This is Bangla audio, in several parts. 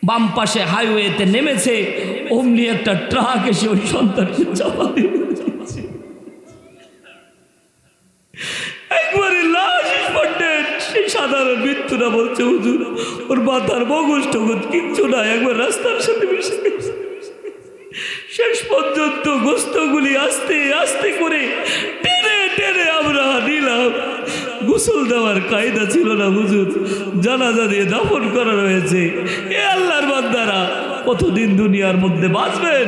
বাম পাশে হাইওয়েতে নেমেছে, অমনি একটা ট্রাক এসে ওই সন্তানকে চাপা দিয়ে যাচ্ছে। একবারে লাশ স্পটেড। সেই সাধারণ মৃত্যুরা বলছে, হুজুর ওর মাথার মগজ টগজ কিচ্ছু না, একবার রাস্তার সাথে মিশে গেছে। শেষ পর্যন্ত গোস্তগুলি আস্তে আস্তে করে টেনে টেনে আমরা নিলাম। গোসল দেওয়ার কায়দা ছিল না হুজুর, জানাজা দিয়ে দাফন করা রয়েছে। এ আল্লাহর বান্দারা, কতদিন দুনিয়ার মধ্যে বাঁচবেন?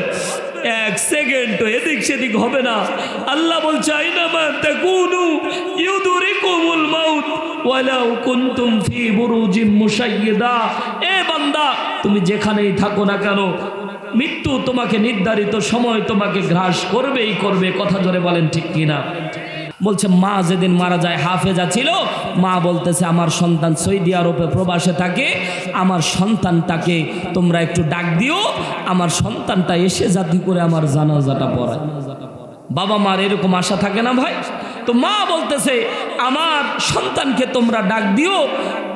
এক সেকেন্ড তো এদিক সেদিক হবে না। আল্লাহ বলছে, আইনামা তাকুনু ইউদরিকুমুল মাউত ওয়ালাউ কুনতুম ফি বুরুজিম মুশাইয়্যিদা। এ বান্দা, তুমি যেখানেই থাকো না কেন, মৃত্যু তোমাকে নির্ধারিত সময় তোমাকে গ্রাস করবেই করবে। কথা জোরে বলেন ঠিক কিনা? বলছে, মা যেদিন মারা যায়, হাফেজা ছিল, মা বলতেছে আমার সন্তান সৌদি আরবে প্রবাসে থাকে, আমার সন্তানটাকে তোমরা একটু ডাক দিও, আমার সন্তানটা এসে যাতে করে আমার জানাজাটা পড়ায়। বাবা মার এরকম আশা থাকে না ভাই? তো মা বলতেছে আমার সন্তানকে তোমরা ডাক দিও,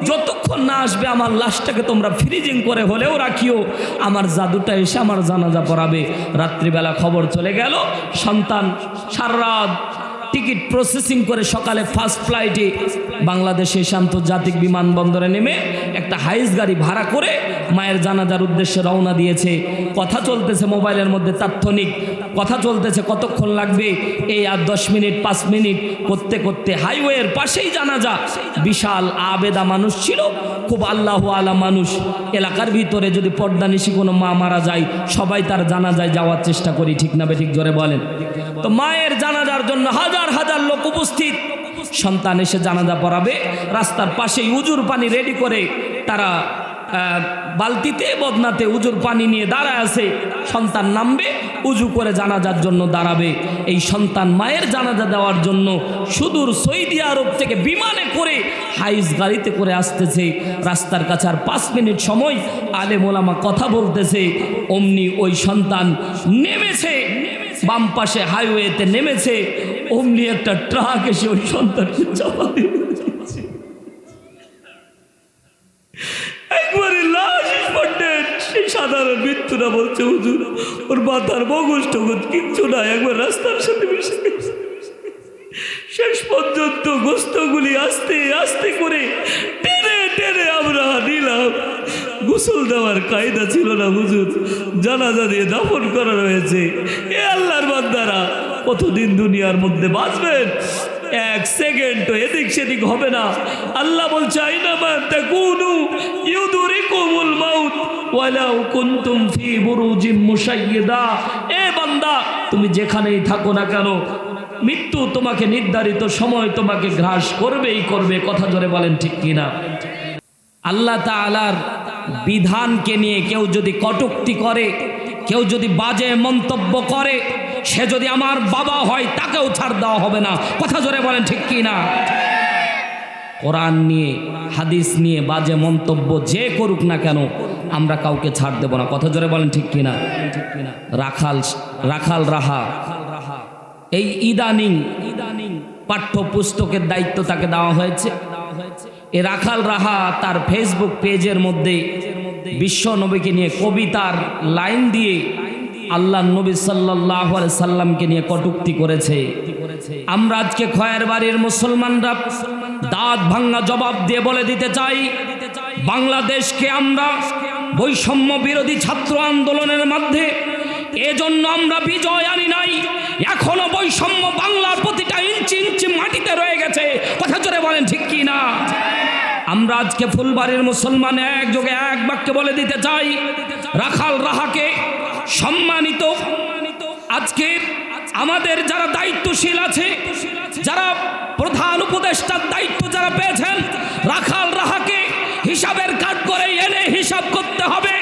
যতক্ষণ না আসবে আমার লাশটাকে তোমরা ফ্রিজিং করে হলেও রাখিও, আমার জাদুটা এসে আমার জানাজা পড়াবে। রাত্রিবেলা খবর চলে গেল, সন্তান সারা রাত টিকিট প্রসেসিং করে সকালে ফার্স্ট ফ্লাইটে বাংলাদেশে এসে আন্তর্জাতিক বিমানবন্দরে নেমে একটা হাইস গাড়ি ভাড়া করে মায়ের জানাজার উদ্দেশ্যে রওনা দিয়েছে। কথা চলতেছে মোবাইলের মধ্যে, তাৎক্ষণিক কথা চলতেছে, কতক্ষণ লাগবে, এই আর 10 মিনিট 5 মিনিট করতে করতে হাইওয়ের পাশেই জানাজা। বিশাল আবেদা মানুষ ছিল, খুব আল্লাহু আলা মানুষ। এলাকার ভিতরে যদি পর্দানিশি কোনো মা মারা যায়, সবাই তার জানাজায় যাওয়ার চেষ্টা করি, ঠিক না বেঠিক জোরে বলেন? তো মায়ের জানাজার জন্য হাজার হাজার লোক উপস্থিত। সন্তান এসে জানাজা পড়াবে, রাস্তার পাশেই উজুর পানি রেডি করে তারা বালতিতে বদনাতে উজুর পানি নিয়ে দাঁড়ায় আছে। সন্তান নামবে, উজু করে জানাজার জন্য দাঁড়াবে। এই সন্তান মায়ের জানাজা দেওয়ার জন্য সুদূর সৌদি আরব থেকে বিমানে করে হাইস গাড়িতে করে আসতেছে। রাস্তার কাছে আর 5 মিনিট সময়, আলেম ওলামা কথা বলতেছে, অমনি ওই সন্তান নেমেছে, বাম পাশে হাইওয়েতে নেমেছে, অমনি একটা ট্রাক এসে ওই সন্তানকে চাপা দিয়ে যাচ্ছে। একবারে লাশ স্পটেড। সেই সাধারণ মৃত্যুরা বলছে, হুজুর ওর মাথার মগজ টগজ কিচ্ছু না, একবার রাস্তার সাথে মিশে গেছে। শেষ পর্যন্ত গোস্তগুলি আস্তে আস্তে করে টেনে টেনে আমরা নিলাম। গোসল দেওয়ার কায়দা ছিল না হুজুর, জানাজা দিয়ে দাফন করা রয়েছে। এ আল্লাহর বান্দারা, কতদিন দুনিয়ার মধ্যে বাঁচবেন? এক সেকেন্ড তো এদিক সেদিক হবে না। আল্লাহ বলছে, আইনামা তাকুনু ইউদরিকুমুল মাউত ওয়ালাউ কুনতুম ফি বুরুজিম মুশাইয়্যিদা। এ বান্দা, তুমি যেখানেই থাকো না কেন, মৃত্যু তোমাকে নির্ধারিত সময় তোমাকে গ্রাস করবেই করবে। কথা জোরে বলেন ঠিক কিনা? আল্লাহ তাআলার বিধানকে নিয়ে কেউ যদি কটূক্তি করে, কেউ যদি বাজে মন্তব্য করে, সে যদি আমার বাবা হয়, তাকেও ছাড় দেওয়া হবে না। কথা জোরে বলেন ঠিক কিনা? কোরআন নিয়ে হাদিস নিয়ে বাজে মন্তব্য যে করুক না কেন, আমরা কাউকে ছাড় দেব না। কথা জোরে বলেন ঠিক কিনা? রাখাল রাহা এই ইদানিং পাঠ্যপুস্তকের দায়িত্ব তাকে দেওয়া হয়েছে। এ রাখাল রাহা তার ফেসবুক পেজের মধ্যে বিশ্ব নবীকে নিয়ে কবিতার লাইন দিয়ে আল্লাহ নবী সাল্লাল্লাহু আলাইহি সাল্লামকে নিয়ে কটূক্তি করেছে। আমরা আজকে খয়ের বাড়ির মুসলমানরা দাঁত ভাঙা জবাব দিয়ে বলে দিতে চাই, বাংলাদেশকে আমরা বৈষম্য বিরোধী ছাত্র আন্দোলনের মধ্যে এজন্য আমরা বিজয় আনি নাই। এখনো বৈষম্য বাংলার প্রতিটা ইঞ্চি ইঞ্চি মাটিতে রয়ে গেছে। কথা জোরে বলেন ঠিক কি না? আমরা আজকে ফুলবাড়ির মুসলমান একযোগে এক বাক্যে বলে দিতে চাই, রাখাল রাহাকে সম্মানিত। আজকে আমাদের যারা দায়িত্বশীল আছে, যারা প্রধান উপদেষ্টার দায়িত্ব যারা পেয়েছেন, রাখাল রাহাকে হিসাবের কাঠ করে এনে হিসাব করতে হবে।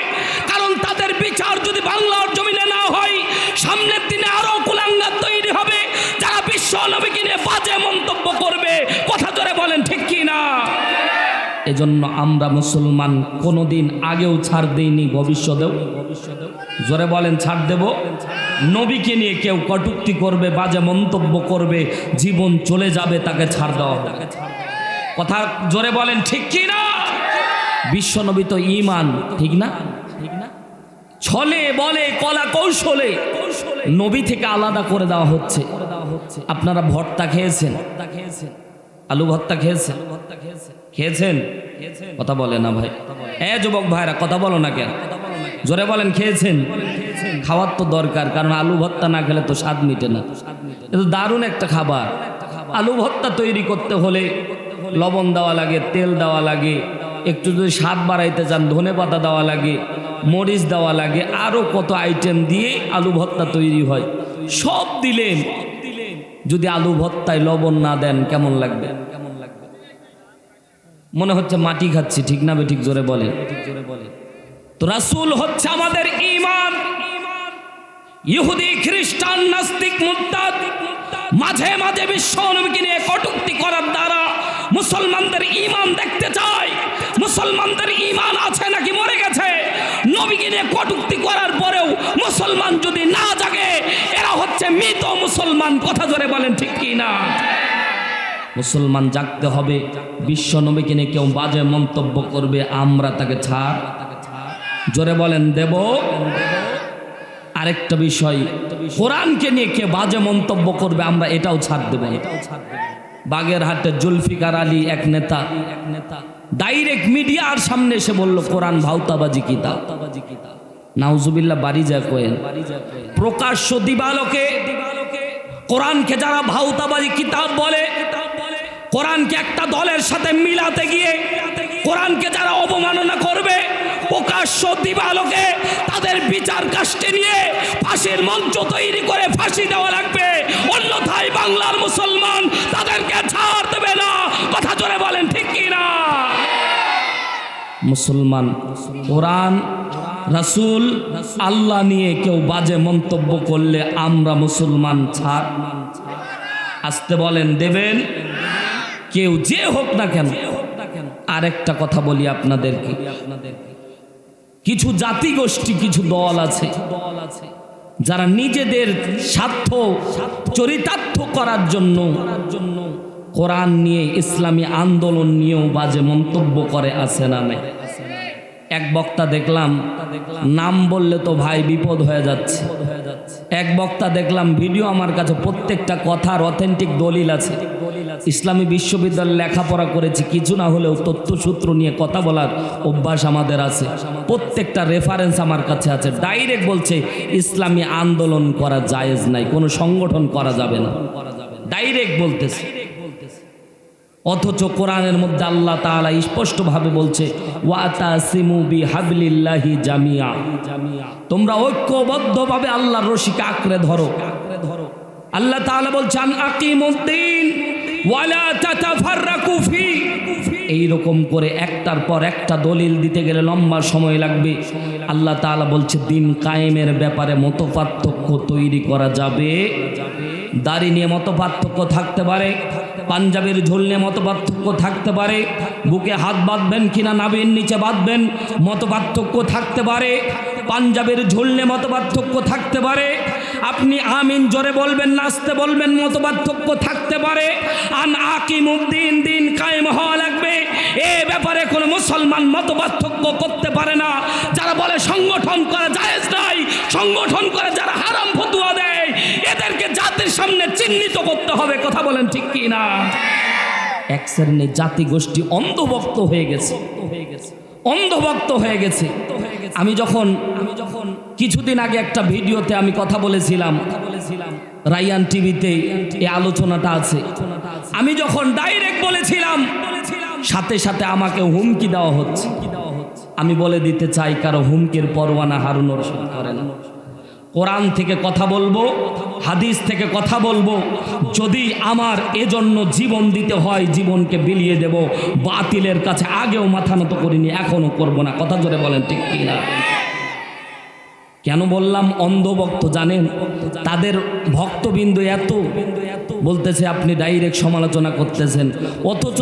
কারণ তাদের বিচার যদি বাংলার জমিনে না হয়, সামনের দিনে আরো কুলাঙ্গার তৈরি হবে যারা বিশ্ব নবীকে নিয়ে বাজে মন্তব্য করবে। কথা জোরে বলেন ঠিক কি না? এজন্য আমরা মুসলমান কোনোদিন আগেও ছাড় দেইনি, ভবিষ্যতেও জোরে বলেন ছাড় দেব। নবীকে নিয়ে কেউ কটূক্তি করবে, বাজে মন্তব্য করবে, জীবন চলে যাবে, তাকে ছাড় দেওয়া হবে। কথা জোরে বলেন ঠিক কি না? বিশ্বনবী তো ঈমান, ঠিক না? ছলে বলে কলা কৌশলে নবী থেকে আলাদা করে দেওয়া হচ্ছে। আপনারা ভর্তা খেয়েছেন? আলু ভর্তা খেয়েছেন? খেয়েছেন? কথা বলে না ভাই। যুবক ভাইরা কথা বলো না কেন? জোরে বলেন খেয়েছেন? খাওয়ার তো দরকার, কারণ আলু ভর্তা না খেলে তো স্বাদ মিটে না। এটা দারুণ একটা খাবার। আলু ভর্তা তৈরি করতে হলে লবণ দেওয়া লাগে, তেল দেওয়া লাগে, একটু যদি স্বাদ বাড়াইতে চান ধনে পাতা দেওয়া লাগে, মরিচ দেওয়া লাগে, আরও কত আইটেম দিয়ে আলু ভর্তা তৈরি হয়। সব দিলেন, যদি আলু ভর্তায় লবণ না দেন কেমন লাগবে? মনে হচ্ছে মাটি খাচ্ছি, ঠিক না বে? ঠিক জোরে বলে। তো রাসূল হচ্ছে আমাদের ঈমান। ইহুদি, খ্রিস্টান, নাস্তিক, মুরতাদ মাঝে মাঝে বিশ্ব নবীকে নিয়ে কটূক্তি করার দ্বারা মুসলমানদের ঈমান দেখতে চায়। মুসলমানদের ঈমান আছে নাকি মরে গেছে? নবীকে নিয়ে কটূক্তি করার পরেও মুসলমান যদি না জাগে, এরা হচ্ছে মৃত মুসলমান। কথা জোরে বলেন ঠিক কি না? মুসলমান জাগতে হবে। বিশ্ব নবীকে নিয়ে কেউ বাজে মন্তব্য করবে, আমরা তাকে ছাড়, জোরে বলেন, দেব। আরেকটা বিষয়, কোরআনকে নিয়ে কে বাজে মন্তব্য করবে, আমরা এটাও ছাড় দেব। বাগেরহাটের জুলফিকার আলী এক নেতা ডাইরেক্ট মিডিয়ার সামনে এসে বলল কোরআন ভাউতাবাজি কিতাব। নাউজুবিল্লাহ, বাড়ি যা কোয়েন। প্রকাশ্য দিবালোকে কোরআনকে যারা ভাউতাবাজি কিতাব বলে, কোরআনকে একটা দলের সাথে মিলাতে গিয়ে কোরআনকে যারা অবমাননা করবে, প্রকাশ্য দিবালোকে তাদের বিচার কাস্টে নিয়ে ফাঁসির মঞ্চ তৈরি করে ফাঁসি দেওয়া লাগবে, অন্যথায় বাংলার মুসলমান তাদেরকে ছাড় দেবে না। কথা জোরে বলেন ঠিক কি না? মুসলমান কোরআন, রাসূল, আল্লাহ নিয়ে কেউ বাজে মন্তব্য করলে আমরা মুসলমান ছাড়। আসতে বলেন, দেবেন? কেউ যে হোক না কেন। আরেকটা কথা বলি আপনাদেরকে, কিছু জাতিগোষ্ঠী, কিছু দল আছে যারা নিজেদের স্বার্থ চরিতার্থ করার জন্য কোরআন নিয়ে, ইসলামী আন্দোলন নিয়েও বাজে মন্তব্য করে, আছে না নাই? এক বক্তা দেখলাম, নাম বললে তো ভাই বিপদ হয়ে যাচ্ছে। এক বক্তা দেখলাম ভিডিও আমার কাছে, প্রত্যেকটা কথার অথেন্টিক দলিল আছে। ইসলামী বিশ্ববিদ্যালয়ে লেখাপড়া করেছি, কিছু না হলেও তথ্যসূত্র নিয়ে কথা বলার অভ্যাস আমাদের আছে। প্রত্যেকটা রেফারেন্স আমার কাছে আছে। ডাইরেক্ট বলছে ইসলামী আন্দোলন করা জায়েজ নাই, কোনো সংগঠন করা যাবে না, ডাইরেক্ট বলতেছে। অথচ কোরআনের মধ্যে আল্লাহ তাআলা স্পষ্টভাবে বলছে ওয়াতাসিমু বিহাবলিল্লাহি জামিয়া, তোমরা ঐক্যবদ্ধভাবে আল্লাহর রশিকে আঁকড়ে ধরো। আল্লাহ তাআলা বলছেন আকিমুদ্দিন ওয়ালা তাতাফাররাকু ফি। এইরকম করে একটার পর একটা দলিল দিতে গেলে লম্বা সময় লাগবে। আল্লাহ তাআলা বলছে দিন কায়েমের ব্যাপারে মতপার্থক্য তৈরি করা যাবে। দাড়ি নিয়ে মতপার্থক্য থাকতে পারে, পাঞ্জাবের ঝোল নিয়ে মতপার্থক্য থাকতে পারে, বুকে হাত বাঁধবেন কিনা নাভির নিচে বাঁধবেন মতপার্থক্য থাকতে পারে, পাঞ্জাবের ঝোল নিয়ে মতপার্থক্য থাকতে পারে, আপনি আমিন জোরে বলবেন নাচতে বলবেন মতপার্থক্য থাকতে পারে। আন আকিমুদ্দিন, দিন কায়েম হওয়া লাগবে। এ ব্যাপারে কোনো মুসলমান মতপার্থক্য করতে পারে না। যারা বলে সংগঠন করা জায়েজ নাই, সংগঠন করে যারা হারাম ফতোয়া দেয়, এদেরকে জাতির সামনে চিহ্নিত করতে হবে। কথা বলেন ঠিক কি না? এক শ্রেণীর জাতি গোষ্ঠী অন্ধভক্ত হয়ে গেছে, অন্ধভক্ত হয়ে গেছে। আমি যখন কিছুদিন আগে একটা ভিডিওতে আমি কথা বলেছিলাম, রায়ান টিভিতে এই আলোচনাটা আছে। আমি যখন ডাইরেক্ট বলেছিলাম, সাথে সাথে আমাকে হুমকি দেওয়া হচ্ছে। আমি বলে দিতে চাই, কারো হুমকির পরোয়ানা হারুনুর রশিদ করে না। কোরআন থেকে কথা বলবো, হাদিস থেকে কথা বলবো। যদি আমার এজন্য জীবন দিতে হয়, জীবনকে বিলিয়ে দেব। বাতিলের কাছে আগেও মাথা নত করিনি, এখনো করব না। কথা জোরে বলেন ঠিক কি না? কেন বললাম অন্ধভক্ত জানেন? তাদের ভক্তবিন্দু এত বলতেছে আপনি ডাইরেক্ট সমালোচনা করতেছেন, অথচ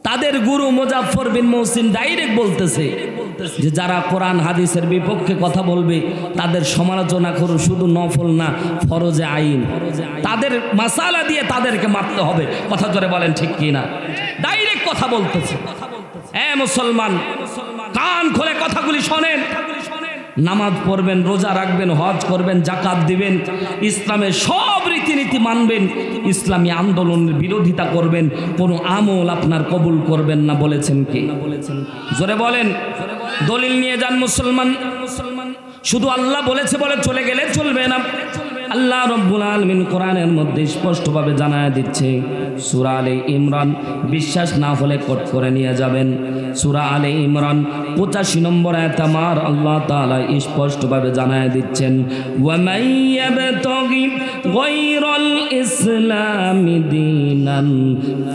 তাদের গুরু মুজাফফর বিন মুহসিন ডাইরেক্ট বলতেছে যে যারা কোরআন হাদিসের বিপক্ষে কথা বলবে তাদের সমালোচনা করো, শুধু নফল না ফরজে আইন, তাদের মাসালা দিয়ে তাদেরকে মারতে হবে। কথা জোরে বলেন ঠিক কি না? ডাইরেক্ট কথা বলতেছে। মুসলমান, কান খুলে কথাগুলি শোনেন। নামাজ পড়বেন, রোজা রাখবেন, হজ করবেন, জাকাত দিবেন, ইসলামের সব রীতিনীতি মানবেন, ইসলামী আন্দোলনের বিরোধিতা করবেন, কোনো আমল আপনার কবুল করবেন না। বলেছেন কি? জোরে বলেন। দলিল নিয়ে যান মুসলমান। শুধু আল্লাহ বলেছে বলে চলে গেলে চলবে না। আল্লাহ রব্বুল আলামিন কোরআনের মধ্যে স্পষ্টভাবে জানায় দিচ্ছে। সূরা আলে ইমরান, বিশ্বাস না হলে কোট করে নিয়ে যাবেন। সূরা আলে ইমরান 85 নম্বর আয়াত আমার আল্লাহ তাআলা স্পষ্টভাবে জানায় দিচ্ছেন, ওয়া মান ইয়াবতাগি গায়রাল ইসলামি দীনান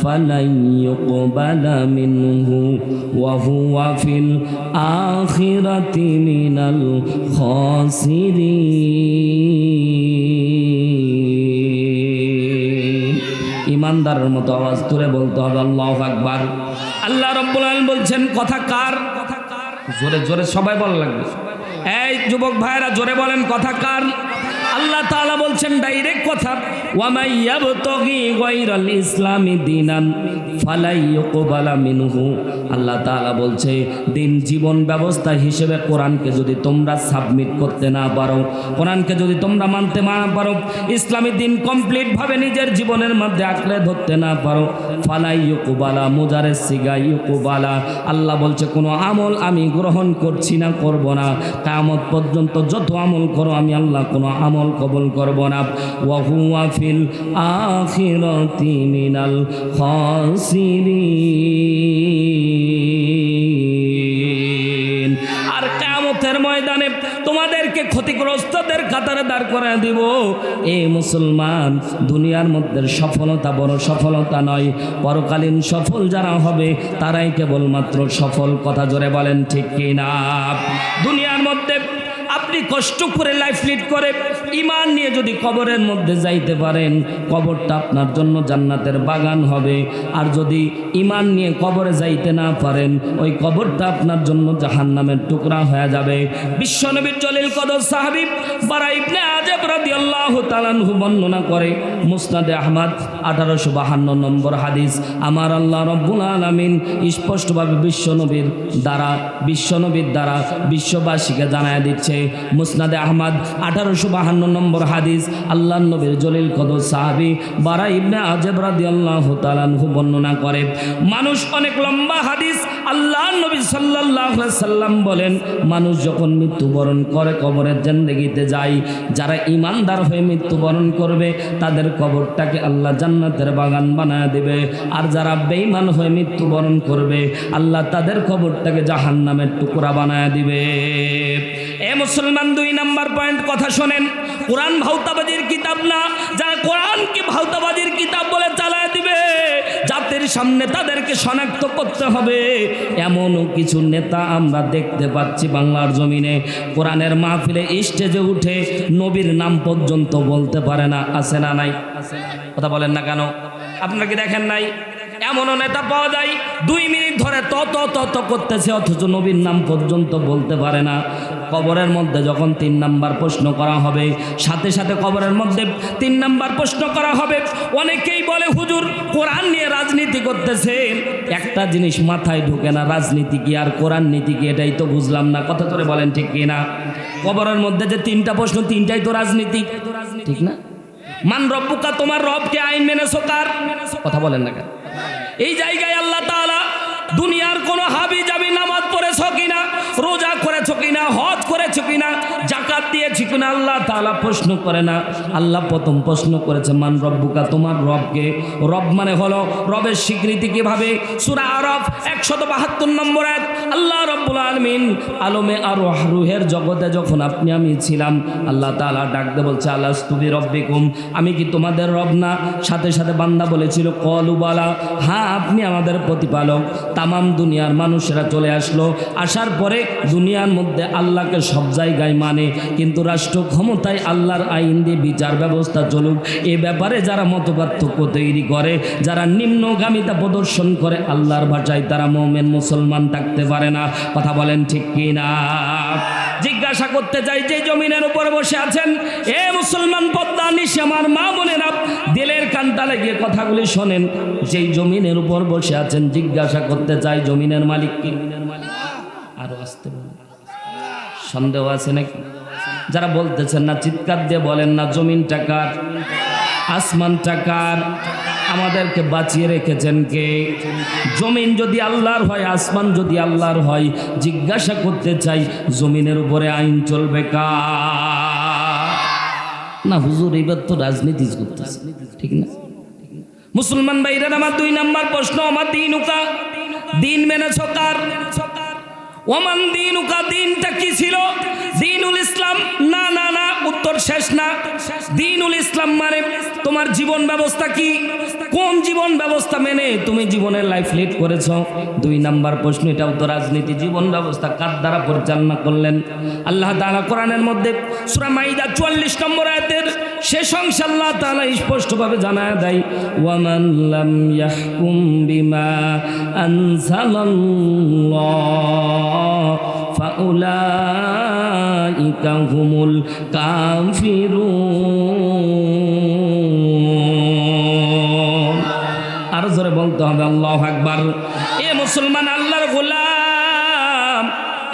ফালান ইউকবালা মিনহু ওয়া হুয়া ফিল আখিরাতি মিনাল খাসিরিন। ইমানদারের মতো আওয়াজ তুলে বলতে হবে আল্লাহু আকবার। আল্লাহ রাব্বুল আলামিন বলছেন, কথা কার? জোরে জোরে সবাই বলা লাগবে। এই যুবক ভাইরা জোরে বলেন, কথা কার? আল্লাহ তাআলা বলছেন ডাইরেক্ট কথা, ওয়া মান ইয়াবতাগি গায়রাল ইসলামি দীনান ফালা ইউকবালা মিনহু। আল্লাহ তাআলা বলছে, দিন জীবন ব্যবস্থা হিসেবে কোরআনকে যদি তোমরা সাবমিট করতে না পারো, কোরআনকে যদি তোমরা মানতে না পারো, ইসলামী দিন কমপ্লিট ভাবে নিজের জীবনের মধ্যে আঁকড়ে ধরতে না পারো, ফালা ইউকবালা, মুজারে সিগা ইউকবালা। আল্লাহ বলছে কোনো আমল আমি গ্রহণ করছি না, করব না। কিয়ামত পর্যন্ত যত আমল করো আমি আল্লাহ কোনো আমল কবুল করব না। ওয়া হুয়া ফিল আখিরাতি মিনাল খাসিরিন। আর কিয়ামতের ময়দানে তোমাদেরকে ক্ষতিগ্রস্তদের কাতারে দাঁড় করায় দিব। এই মুসলমান, দুনিয়ার মধ্যে সফলতা বড় সফলতা নয়, পরকালীন সফল যারা হবে তারাই কেবলমাত্র সফল। কথা জোরে বলেন ঠিক কিনা? দুনিয়ার মধ্যে আপনি কষ্ট করে লাইফ লিড করে ঈমান নিয়ে যদি কবরের মধ্যে যাইতে পারেন, কবরটা আপনার জন্য জান্নাতের বাগান হবে। আর যদি ঈমান নিয়ে কবরে যাইতে না পারেন, ওই কবরটা আপনার জন্য জাহান্নামের টুকরা হয়ে যাবে। বিশ্বনবীর জলিল কদর সাহাবী বারা ইবনে আযিব রাদিয়াল্লাহু তাআলা আনহু বর্ণনা করে, মুসনাদে আহমদ 1852 নম্বর হাদিস। আমার আল্লাহ রাব্বুল আলামিন স্পষ্টভাবে বিশ্বনবীর দ্বারা বিশ্ববাসীকে জানায় দিচ্ছে। মুসনাদে আহমদ 1852 নম্বর হাদিস, আল্লাহর নবীর জলিল কদর সাহাবী বারা ইবনে আযিব রাদিয়াল্লাহু তাআলা আনহু বর্ণনা করে। মানুষ অনেক লম্বা হাদিস। আল্লাহর নবী সাল্লাল্লাহু আলাইহি সাল্লাম বলেন, মানুষ যখন মৃত্যুবরণ করে কবরের জিন্দেগিতে যায়, যারা ঈমানদার হয়ে মৃত্যুবরণ করবে তাদের কবরটাকে আল্লাহ জান্নাতের বাগান বানায় দেবে। আর যারা বেঈমান হয়ে মৃত্যুবরণ করবে আল্লাহ তাদের কবরটাকে জাহান্নামের টুকরা বানায় দিবে। এ মুসলমান, 2 নাম্বার পয়েন্ট, কথা শোনেন। কোরআন ভাউতাবাজির কিতাব না। যারা কোরআনকে ভাউতাবাজির কিতাব বলে চালায় দিবে, জাতির সামনে তাদেরকে শনাক্ত করতে হবে। এমনও কিছু নেতা আমরা দেখতে পাচ্ছি বাংলার জমিনে, কোরআনের মাহফিলে স্টেজে উঠে নবীর নাম পর্যন্ত বলতে পারে না। আছে না নাই? কথা বলেন না কেন? আপনারা কি দেখেন নাই? এমনও নেতা পাওয়া যায় 2 মিনিট ধরে তত করতেছে, অথচ নবীর নাম পর্যন্ত বলতে পারে না। কবরের মধ্যে যখন 3 নাম্বার প্রশ্ন করা হবে, সাথে সাথে কবরের মধ্যে 3 নাম্বার প্রশ্ন করা হবে। অনেকেই বলে হুজুর কোরআন নিয়ে রাজনীতি করতেছে। একটা জিনিস মাথায় ঢুকে না, রাজনীতি কি আর কোরআন নীতি কি, এটাই তো বুঝলাম না। কথা ধরে বলেন ঠিক কিনা? কবরের মধ্যে যে 3টা প্রশ্ন, 3টাই তো রাজনীতি, ঠিক না? মান রব্বুকা, তোমার রবকে আইন মেনেছো কার? কথা বলেন না কেন? এই জায়গায় আল্লাহ তাআলা দুনিয়ার কোনো হাবি জাবি নামাজ পড়েছ কিনা, রোজা করেছ কিনা, হজ করেছ কিনা, জাকাত দিয়েছ কিনা, আল্লাহ তাআলা প্রশ্ন করে না। আল্লাহ প্রথম প্রশ্ন করেছে মান রব্বুকা, তোমার রবকে। রব মানে হলো রবের স্বীকৃতি কিভাবে? সূরা আরাফ 172 নম্বর আয়াত। আল্লাহ রাব্বুল আলামিন আলমে আর রুহের জগতে যখন আপনি আমি ছিলাম, আল্লাহ তাআলা ডাকতে বলছে আলাস্তু বিরব্বিকুম, আমি কি তোমাদের রব না? সাথে সাথে বান্দা বলেছিল ক্বালু বালা, হ্যাঁ আপনি আমাদের প্রতিপালক। তামাম দুনিয়ার মানুষেরা চলে আসলো। আসার পরে দুনিয়ার মধ্যে আল্লাহকে সব জায়গায় মানে, কিন্তু রাষ্ট্র ক্ষমতায় আল্লাহর আইন দিয়ে বিচার ব্যবস্থা চলুক, এ ব্যাপারে যারা মতপার্থক্য তৈরি করে, যারা নিম্নগামিতা প্রদর্শন করে, আল্লাহর ভাষায় তারা মুমিন মুসলমান থাকতে পারে না। কথা বলেন ঠিক কিনা? জিজ্ঞাসা করতে চাই, যে জমিনের উপর বসে আছেন এ মুসলমান পদ্মা নিশি আমার মা বোনেরা, দিলের কানটা লাগিয়ে কথাগুলি শোনেন। যেই জমিনের উপর বসে আছেন জিজ্ঞাসা করতে চাই, জমিনের মালিক কি? আরো আসতে বলেন, সন্দেহ আছে নাকি? যারা বলতেছেন না চিৎকার দিয়ে বলেন না, জমিনটা কার? আসমানটা কার? আমাদেরকে বাঁচিয়ে রেখেছেন কে? জমিন যদি আল্লাহর হয়, আসমান যদি আল্লাহর হয়, জিজ্ঞাসা করতে চাই জমিনের উপরে আইন চলবে কার? না হুজুর, এবার তো রাজনীতি করতেছে, ঠিক না? মুসলমান ভাইরা আমার 2 নম্বর প্রশ্ন, আমার দিনুকা, দিন মেনেছ কার? ওমান দিনুকা, দিনটা কি ছিল? দিনুল ইসলাম? না না না, উত্তর শেষ না। দিনুল ইসলাম মানে তোমার জীবন ব্যবস্থা কি? কোন জীবন ব্যবস্থা মেনে তুমি জীবনের লাইফ লিড করেছ? 2 নম্বর প্রশ্ন, এটাও তো রাজনীতি। জীবন ব্যবস্থা কার দ্বারা পরিচালনা করলেন? আল্লাহ তাআলা কোরআনের মধ্যে সূরা মাইদা 44 নম্বর আয়াতের শেষ অংশে আল্লাহ তাআলা স্পষ্টভাবে জানায় দেয়, ওয়ামান লাম ইয়াহকুম বিমা আনজালাল্লাহ ফাউলাইকা হুমুল কাফিরুন। আরো জোরে বলতে হবে আল্লাহু আকবার। এ মুসলমান আল্লাহর গোলাম,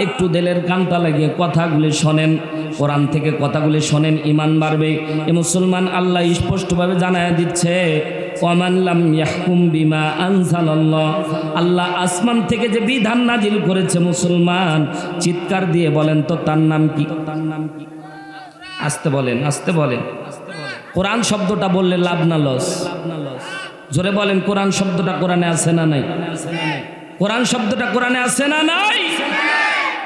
একটু দিলের কানটা লাগিয়ে কথাগুলি শোনেন, কোরআন থেকে কথাগুলি শোনেন, ঈমান বাড়বে। এ মুসলমান আল্লাহ স্পষ্টভাবে জানায় দিচ্ছে, ওয়ামান লাম ইয়াহকুম বিমা আনজালাল্লাহ, আল্লাহ আসমান থেকে যে বিধান নাজিল করেছে, মুসলমান চিৎকার দিয়ে বলেন তো তার নাম কি? আসতে বলেন, আসতে বলেন। কোরআন শব্দটা বললে লাভ না লস? জোরে বলেন, কোরআন শব্দটা কোরআনে আছে না নাই? কোরআন শব্দটা কোরআনে আছে না নাই?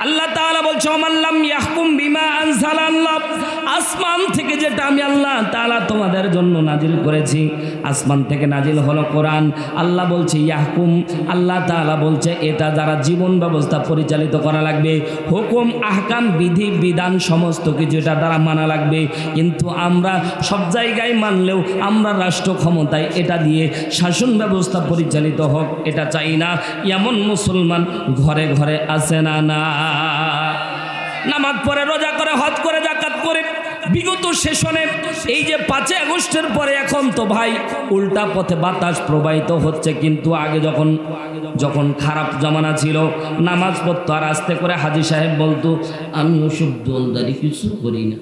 আল্লাহ তাআলা বলছে, ওমান লাম ইয়াহকুম বিমা আনজালাল্লাহ, আসমান থেকে যেটা আমি আল্লাহ তাআলা তোমাদের জন্য নাজিল করেছি, আসমান থেকে নাজিল হলো কোরআন। আল্লাহ বলছে ইয়াহকুম, আল্লাহ তাআলা বলছে এটা যারা জীবন ব্যবস্থা পরিচালিত করা লাগবে, হুকুম আহকাম বিধি বিধান সমস্ত কিছু এটা দ্বারা মানা লাগবে। কিন্তু আমরা সব জায়গায় মানলেও আমরা রাষ্ট্র ক্ষমতায় এটা দিয়ে শাসন ব্যবস্থা পরিচালিত হোক এটা চাই না। এমন মুসলমান ঘরে ঘরে আছে না? না, নামাজ পড়ে, রোজা করে, হজ করে, যাকাত করে, বিগত সেশনে এই যে 5 আগস্টের পরে এখন তো ভাই উল্টা পথে বাতাস প্রবাহিত হচ্ছে। কিন্তু আগে যখন খারাপ জামানা ছিল, নামাজ পড়তো আর আস্তে করে হাজী সাহেব বলতো, আমি ওসব দোলদারি কিছু করি না।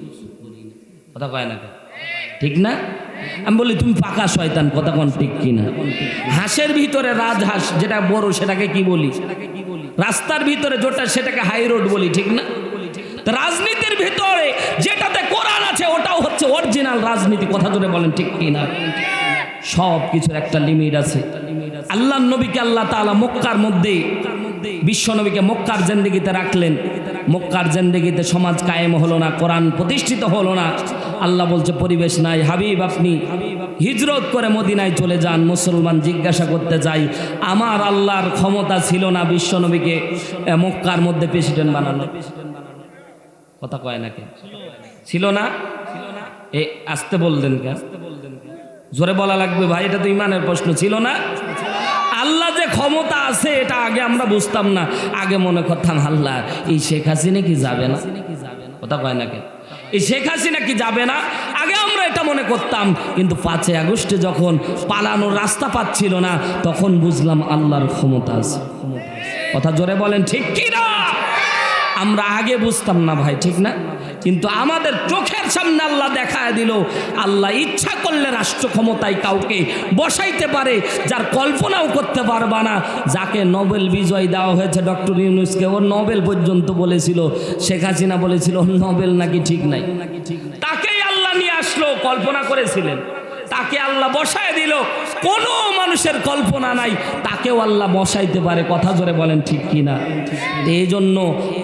কথা কয় না, ঠিক না? আমি বলি তুমি পাকা শয়তান, কথা কোন ঠিক কিনা? হাঁসের ভিতরে রাজহাঁস যেটা বড় সেটাকে কি বলি? রাস্তার ভিতরে যেটা সেটাকে হাই রোড বলি, ঠিক না? রাজনীতির ভিতরে যেটাতে কোরআন আছে ওটাও হচ্ছে অরিজিনাল রাজনীতি, কথা জোরে বলেন ঠিক কিনা? সব কিছুর একটা লিমিট আছে। আল্লাহর নবীকে আল্লাহ তাআলা মক্কার মধ্যে, বিশ্ব নবীকে মক্কার জিন্দেগিতে রাখলেন। মক্কার জিন্দেগিতে সমাজ কায়েম হলো না, কোরআন প্রতিষ্ঠিত হলো না। আল্লাহ বলছে পরিবেশ নাই, হাবিব আপনি হিজরত করে মদিনায় চলে যান। মুসলমান জিজ্ঞাসা করতে চাই, আমার আল্লাহর ক্ষমতা ছিল না বিশ্ব নবীকে মক্কার মধ্যে প্রেসিডেন্ট বানানো? কথা কয় না, কে ছিল না? এ আসতে বললেন কে? জোরে বলা লাগবে ভাই, এটা তো ইমানের প্রশ্ন। ছিল না? আল্লাহ যে ক্ষমতা আছে এটা আগে আমরা বুঝতাম না। আগে মনে করতাম আল্লাহ এই শেখ হাসিনা কি যাবে না? কথা কয় না কে? এই শেখ হাসিনা কি যাবে না? আগে আমরা এটা মনে করতাম। কিন্তু 5 আগস্টে যখন পালানোর রাস্তা পাচ্ছিল না, তখন বুঝলাম আল্লাহর ক্ষমতা আছে। কথা জোরে বলেন ঠিক কি না? আমরা আগে বুঝতাম না ভাই, ঠিক না? কিন্তু আমাদের চোখের সামনে আল্লাহ দেখায় দিল, আল্লাহ ইচ্ছা করলে রাষ্ট্র ক্ষমতায় কাউকে বসাইতে পারে যার কল্পনাও করতে পারবা না। যাকে নোবেল বিজয় দেওয়া হয়েছে ডক্টর ইউনূসকে, ওর নোবেল পর্যন্ত বলেছিল, শেখ হাসিনা বলেছিল নোবেল নাকি ঠিক নাই। তাকেই আল্লাহ নিয়ে আসলো, কল্পনা করেছিলেন, তাকে আল্লাহ বসায় দিল। কোনো মানুষের কল্পনা নাই, তাকেও আল্লাহ বসাইতে পারে। কথা জোরে বলেন ঠিক কিনা? এই জন্য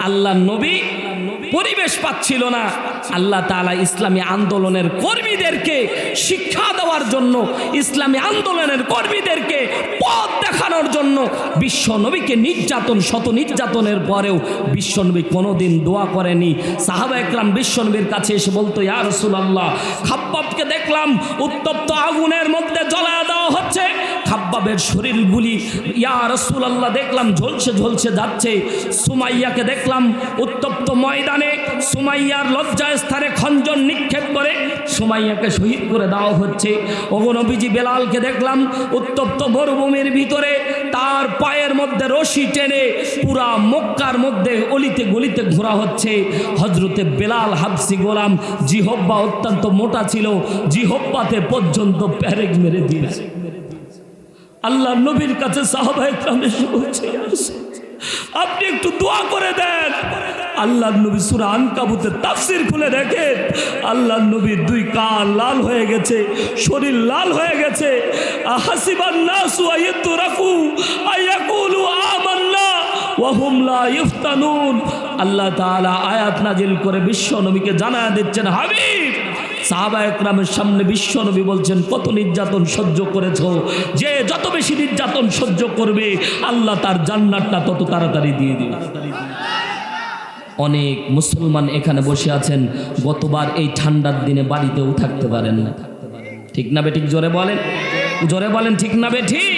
আল্লাহ নবী পরিবেশ পাচ্ছিল না। আল্লাহ তাআলা ইসলামী আন্দোলনের কর্মীদেরকে শিক্ষা দেওয়ার জন্য, ইসলামী আন্দোলনের কর্মীদেরকে পথ দেখানোর জন্য বিশ্ব নবীকে নির্যাতন, শত নির্যাতনের পরেও বিশ্ব নবী কোনোদিন দোয়া করেনি। সাহাবা একরাম বিশ্ব নবীর কাছে এসে বলতো, ইয়া রাসূলুল্লাহ, খাব্বাবকে দেখলাম উত্তপ্ত আগুনের মধ্যে জ্বলা দেওয়া হচ্ছে। খাব্বাব খাব্বাবের শরীরগুলি ইয়া রাসূলুল্লাহ দেখলাম ঝলসে ঝলসে যাচ্ছে। সুমাইয়াকে দেখলাম উত্তপ্ত ময়দানে, সুমাইয়ার লজ্জাস্থানে খঞ্জন নিক্ষেপ করে সুমাইয়াকে শহীদ করে দেওয়া হচ্ছে। ওগো নবীজি বেলালকে দেখলাম উত্তপ্ত মরুভূমির ভিতরে তার পায়ের মধ্যে রশি টেনে পুরা মক্কার মধ্যে অলিতে গলিতে ঘোরা হচ্ছে। হযরতে বেলাল হাবসি গোলাম জিহব্বা অত্যন্ত মোটা ছিল, জিহব্বাতে পর্যন্ত পেরেক মেরে দিয়েছে। আল্লাহ নবীর কাছে সাহাবায়ে কেরাম এসে বলছে, আপনি একটু দোয়া করে দেন। আল্লাহ নবী সূরা আনকাবুতের তাফসীর খুলে দেখেন, আল্লাহ নবীর দুই কান লাল হয়ে গেছে, শরীর লাল হয়ে গেছে। আহাসিবান নাসু আয়াতুরাকু আয়াকুলু আমান্না ওয়া হুম লা ইফতানুন। আল্লাহ তাআলা আয়াত নাজিল করে বিশ্ব নবীকে জানায়া দিচ্ছেন, হাবিব সাহাবায়ে কেরামের সামনে বিশ্ব নবী বলছেন, কত নির্যাতন সহ্য করেছো, যে যত বেশি নির্যাতন সহ্য করবে আল্লাহ তার জান্নাতটা তত তাড়াতাড়ি দিয়ে দিবে। অনেক মুসলমান এখানে বসে আছেন, গতবার এই ঠান্ডার দিনে বাড়িতেও থাকতে পারেন না। ঠিক না বেঠিক? জোরে বলেন, জোরে বলেন, ঠিক না বেঠিক?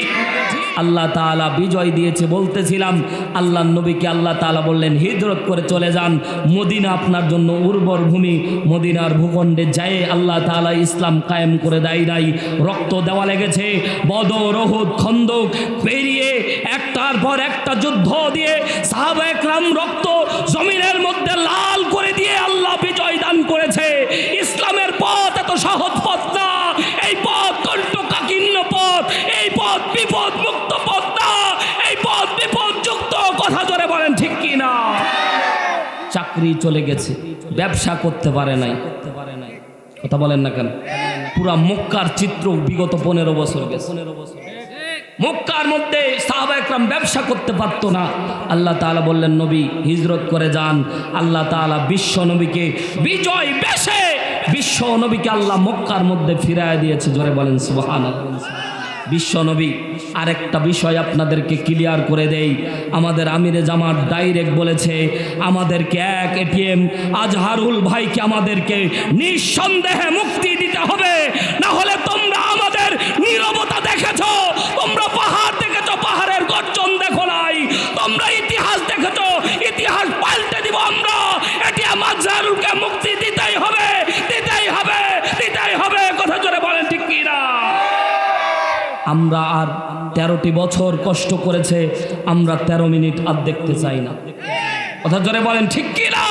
আল্লাহ তাআলা বিজয় দিয়েছে। বলতেছিলাম আল্লাহ নবীকে আল্লাহ তাআলা বললেন হিজরত করে চলে যান, মদিনা আপনার জন্য উর্বর ভূমি। মদিনার ভূখণ্ডে যায় আল্লাহ তাআলা ইসলাম কায়েম করে দেয় নাই, রক্ত দেওয়া লেগেছে। বদর, উহুদ, খন্দক পেরিয়ে একটার পর একটা যুদ্ধ দিয়ে সাহাবায়ে কেরাম রক্ত জমিনের মধ্যে লাল করে দিয়ে আল্লাহ বিজয় দান করেছে। ইসলামের পথ এত সহজ পথ না, এই পথ কণ্টকাকীর্ণ পথ, এই পথ বিপদ মুক্ত পথ না, এই পথ বিপদযুক্ত। কথা জোরে বলেন ঠিক কি না? চাকরি চলে গেছে, ব্যবসা করতে পারে নাই, কথা বলেন না কেন? পুরা মক্কার চিত্র বিগত 15 বছর গেছে। মক্কার মধ্যে সাহাবায়ে কেরাম ব্যবসা করতে পারত না। আল্লাহ তাআলা বললেন নবী হিজরত করে যান। আল্লাহ তাআলা বিশ্ব নবীকে বিজয় বেশে বিশ্ব নবীকে আল্লাহ মক্কার মধ্যে ফিরায় দিয়েছে। জোরে বলেন সুবহানাল্লাহ। বিশ্ব নবী আরেকটা বিষয় আপনাদেরকে ক্লিয়ার করে দেই, আমাদের আমিরে জামাত ডাইরেক্ট বলেছে আমাদেরকে এক এটিএম আজহারুল ভাইকে আমাদেরকে নিঃসন্দেহে মুক্তি দিতে হবে, না হলে তোমরা আমাদের নীরবতা দেখেছো, তোমরা পাহাড় দেখেছো, পাহাড়ের গর্জন দেখো নাই, তোমরা ইতিহাস দেখেছো, ইতিহাস পাল্টে দিব আমরা। এটিএম আজহারুলকে মুক্তি দিতেই হবে, দিতেই হবে, দিতেই হবে। কথা জোরে বলেন ঠিক কি না? আমরা আর 13টি বছর কষ্ট করেছে, আমরা 13 মিনিট আর দেখতে চাই না। কথা জোরে বলেন ঠিক কি না?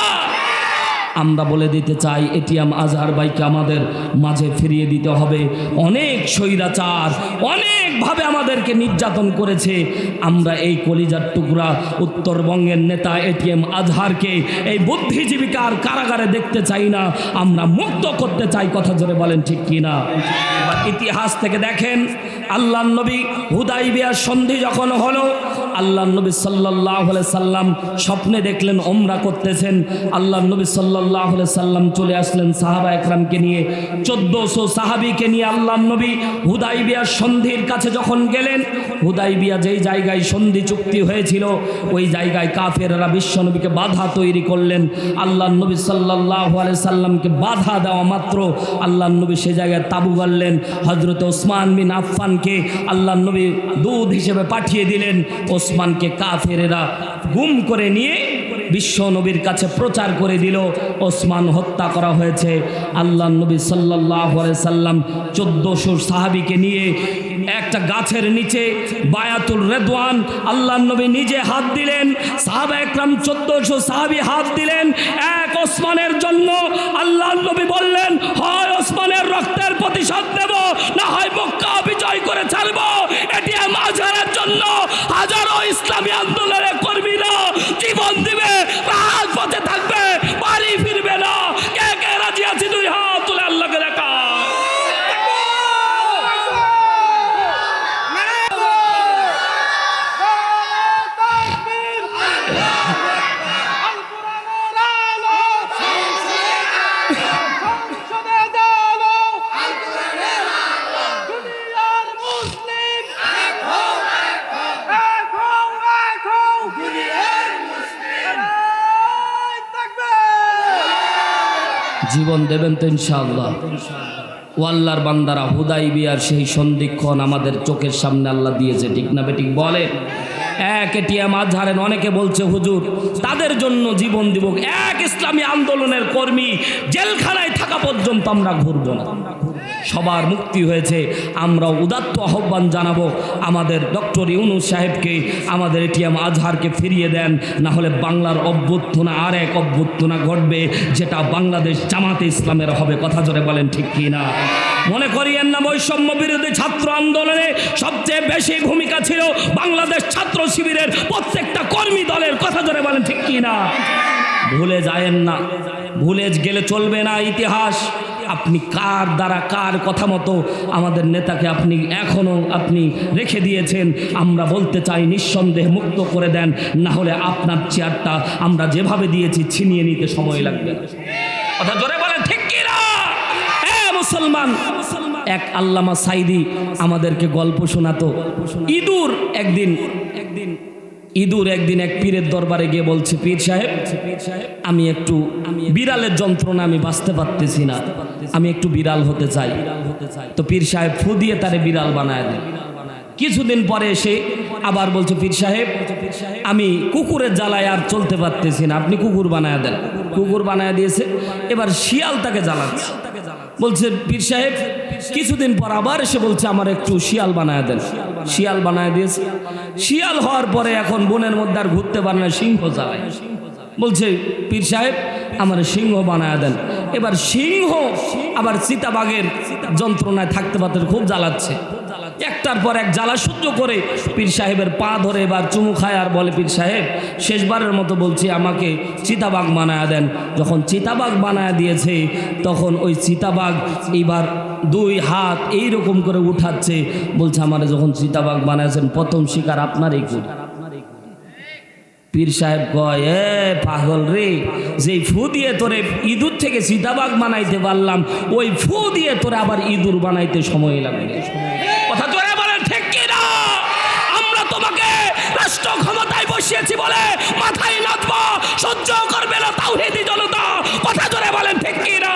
আমরা বলে দিতে চাই এটিএম আজহার ভাইকে আমাদের মাঝে ফিরিয়ে দিতে হবে। অনেক স্বৈরাচার অনেকভাবে আমাদেরকে নির্যাতন করেছে। আমরা এই কলিজার টুকরা উত্তরবঙ্গের নেতা এটিএম আজহারকে এই বুদ্ধিজীবিকার কারাগারে দেখতে চাই না, আমরা মুক্ত করতে চাই। কথা জোরে বলেন ঠিক কি না? ইতিহাস থেকে দেখেন, আল্লাহর নবী হুদাইবিয়ার সন্ধি যখন হলো, আল্লাহর নবী সাল্লাল্লাহু আলাইহি সাল্লাম স্বপ্নে দেখলেন ওমরা করতেছেন। আল্লাহর নবী সাল্লাল্লাহু আলাইহি সাল্লাম চলে আসলেন সাহাবায়ে কেরামকে নিয়ে, 1400 সাহাবীকে নিয়ে আল্লাহর নবী হুদাইবিয়ার সন্ধির কাছে যখন গেলেন, হুদাইবিয়া যেই জায়গায় সন্ধি চুক্তি হয়েছিল ওই জায়গায় কাফেররা বিশ্ব নবীকে বাধা তৈরি করলেন। আল্লাহর নবী সাল্লাল্লাহু আলাইহি সাল্লামকে বাধা দেওয়া মাত্র আল্লাহর নবী সে জায়গায় তাবু গাড়লেন। হযরত ওসমান বিন আফফানকে আল্লাহর নবী দূত হিসেবে পাঠিয়ে দিলেন। ওসমানকে কাফেরেরা গুম করে নিয়ে বিশ্ব নবীর কাছে প্রচার করে দিল ওসমান হত্যা করা হয়েছে। আল্লাহর নবী সাল্লাল্লাহু আলাইহি সাল্লাম 1400 সাহাবীকে নিয়ে একটা গাছের নিচে বায়াতুল রিদওয়ান আল্লাহর নবী নিজে হাত দিলেন, সাহাবায়ে কেরাম 1400 সাহাবী হাত দিলেন এক ওসমানের জন্য। আল্লাহর নবী বললেন হয় ওসমানের রক্তের প্রতিশোধ নেব, না হয় মক্কা বিজয় করে ছাড়ব। এটিএম আজহারের জন্য হাজারো ইসলামী আন্দোলনের কর্মীরা জীবন দিবে, রাজপথে থাকবে, বাড়ি ফিরবে না। কে কে রাজি আছে? দুই হাত তুলে আল্লাহকে দেখা। জীবন দেবেন তো ইনশাআল্লাহ? ও আল্লাহর বান্দারা, হুদাইবিয়ার সেই সন্ধিক্ষণ আমাদের চোখের সামনে আল্লাহ দিয়েছে, ঠিক না বেঠিক বলে? এক এটিএম আজহারের অনেকে বলছে হুজুর তাদের জন্য জীবন দিব, এক ইসলামী আন্দোলনের কর্মী জেলখানায় থাকা পর্যন্ত আমরা ঘুরব না। সবার মুক্তি হয়েছে, আমরা উদাত্ত আহ্বান জানাবো আমাদের ডক্টর ইউনূস সাহেবকে, আমাদের এটিএম আজহারকে ফিরিয়ে দেন, না হলে বাংলার অভ্যুত্থান আর এক অভ্যুত্থান ঘটবে, যেটা বাংলাদেশ জামাতে ইসলামের হবে। কথা জোরে বলেন ঠিক কি না? মনে করিয়েন না বৈষম্য বিরোধী ছাত্র আন্দোলনে সবচেয়ে বেশি ভূমিকা ছিল বাংলাদেশ ছাত্র শিবিরের প্রত্যেকটা কর্মী দলের। কথা জোরে বলেন ঠিক কি না? ভুলে যায়েন না, ভুলে গেলে চলবে না ইতিহাস। আপনি কার দ্বারা কার কথা মতো আমাদের নেতাকে আপনি রেখে দিয়েছেন, আমরা বলতে চাই নিঃসন্দেহে মুক্ত করে দেন, না হলে আপনার চেয়ারটা আমরা যেভাবে দিয়েছি ছিনিয়ে নিতে সময় লাগবে। কথা জোরে বলেন ঠিক কি না? হ্যাঁ মুসলমান, এক আল্লামা সাইদি আমাদেরকে গল্প শোনাতো। ইঁদুর একদিন এক পীরের দরবারে গিয়ে বলছে, পীর সাহেব আমি বিড়ালের যন্ত্রণা আমি বাঁচতে পারতেছি না, আমি একটু বিড়াল হতে চাই। তো পীর সাহেব ফু দিয়ে তারে বিড়াল বানায় দেন। কিছুদিন পরে এসে আবার বলছে, পীর সাহেব আমি কুকুরের জ্বালায় আর চলতে পারতেছি না, আপনি কুকুর বানায় দেন। কুকুর বানায় দিয়েছে, এবার শিয়াল তাকে জ্বালাচ্ছে। বলছে পীর সাহেব, কিছুদিন পর আবার এসে বলছে আমার একটু শিয়াল বানায় দেন। শিয়াল বানায় দিয়েছে। শিয়াল হওয়ার পরে এখন বনের মধ্যে আর ঘুরতে পারে না, সিংহ জ্বালায়। বলছে পীর সাহেব আমার সিংহ বানায় দেন। এবার সিংহ আবার চিতাবাঘের যন্ত্রণায় থাকতে পারতে খুব জ্বালাচ্ছে। একটার পর এক জ্বালা সহ্য করে পীর সাহেবের পা ধরে এবার চুমু খায় আর বলে, পীর সাহেব শেষবারের মতো বলছি আমাকে চিতাবাঘ বানায় দেন। যখন চিতাবাঘ বানায় দিয়েছে তখন ওই চিতাবাঘ এবার দুই হাত এইরকম করে উঠাচ্ছে, বলছে আমার যখন চিতাবাঘ বানাইছেন প্রথম শিকার আপনারই করি। পীর সাহেব কয়, এ পাগল রে, যেই ফু দিয়ে তোরে ইঁদুর থেকে চিতাবাঘ বানাইতে পারলাম, ওই ফু দিয়ে তোরে আবার ইঁদুর বানাইতে সময় লাগবে। কথা জোরে বলেন ঠিক কি না? আমরা তোমাকে রাষ্ট্র ক্ষমতায় বসিয়েছি বলে মাথায় নাচব, সহ্য করবে না তাওহীদি জনতা। কথা জোরে বলেন ঠিক কি না?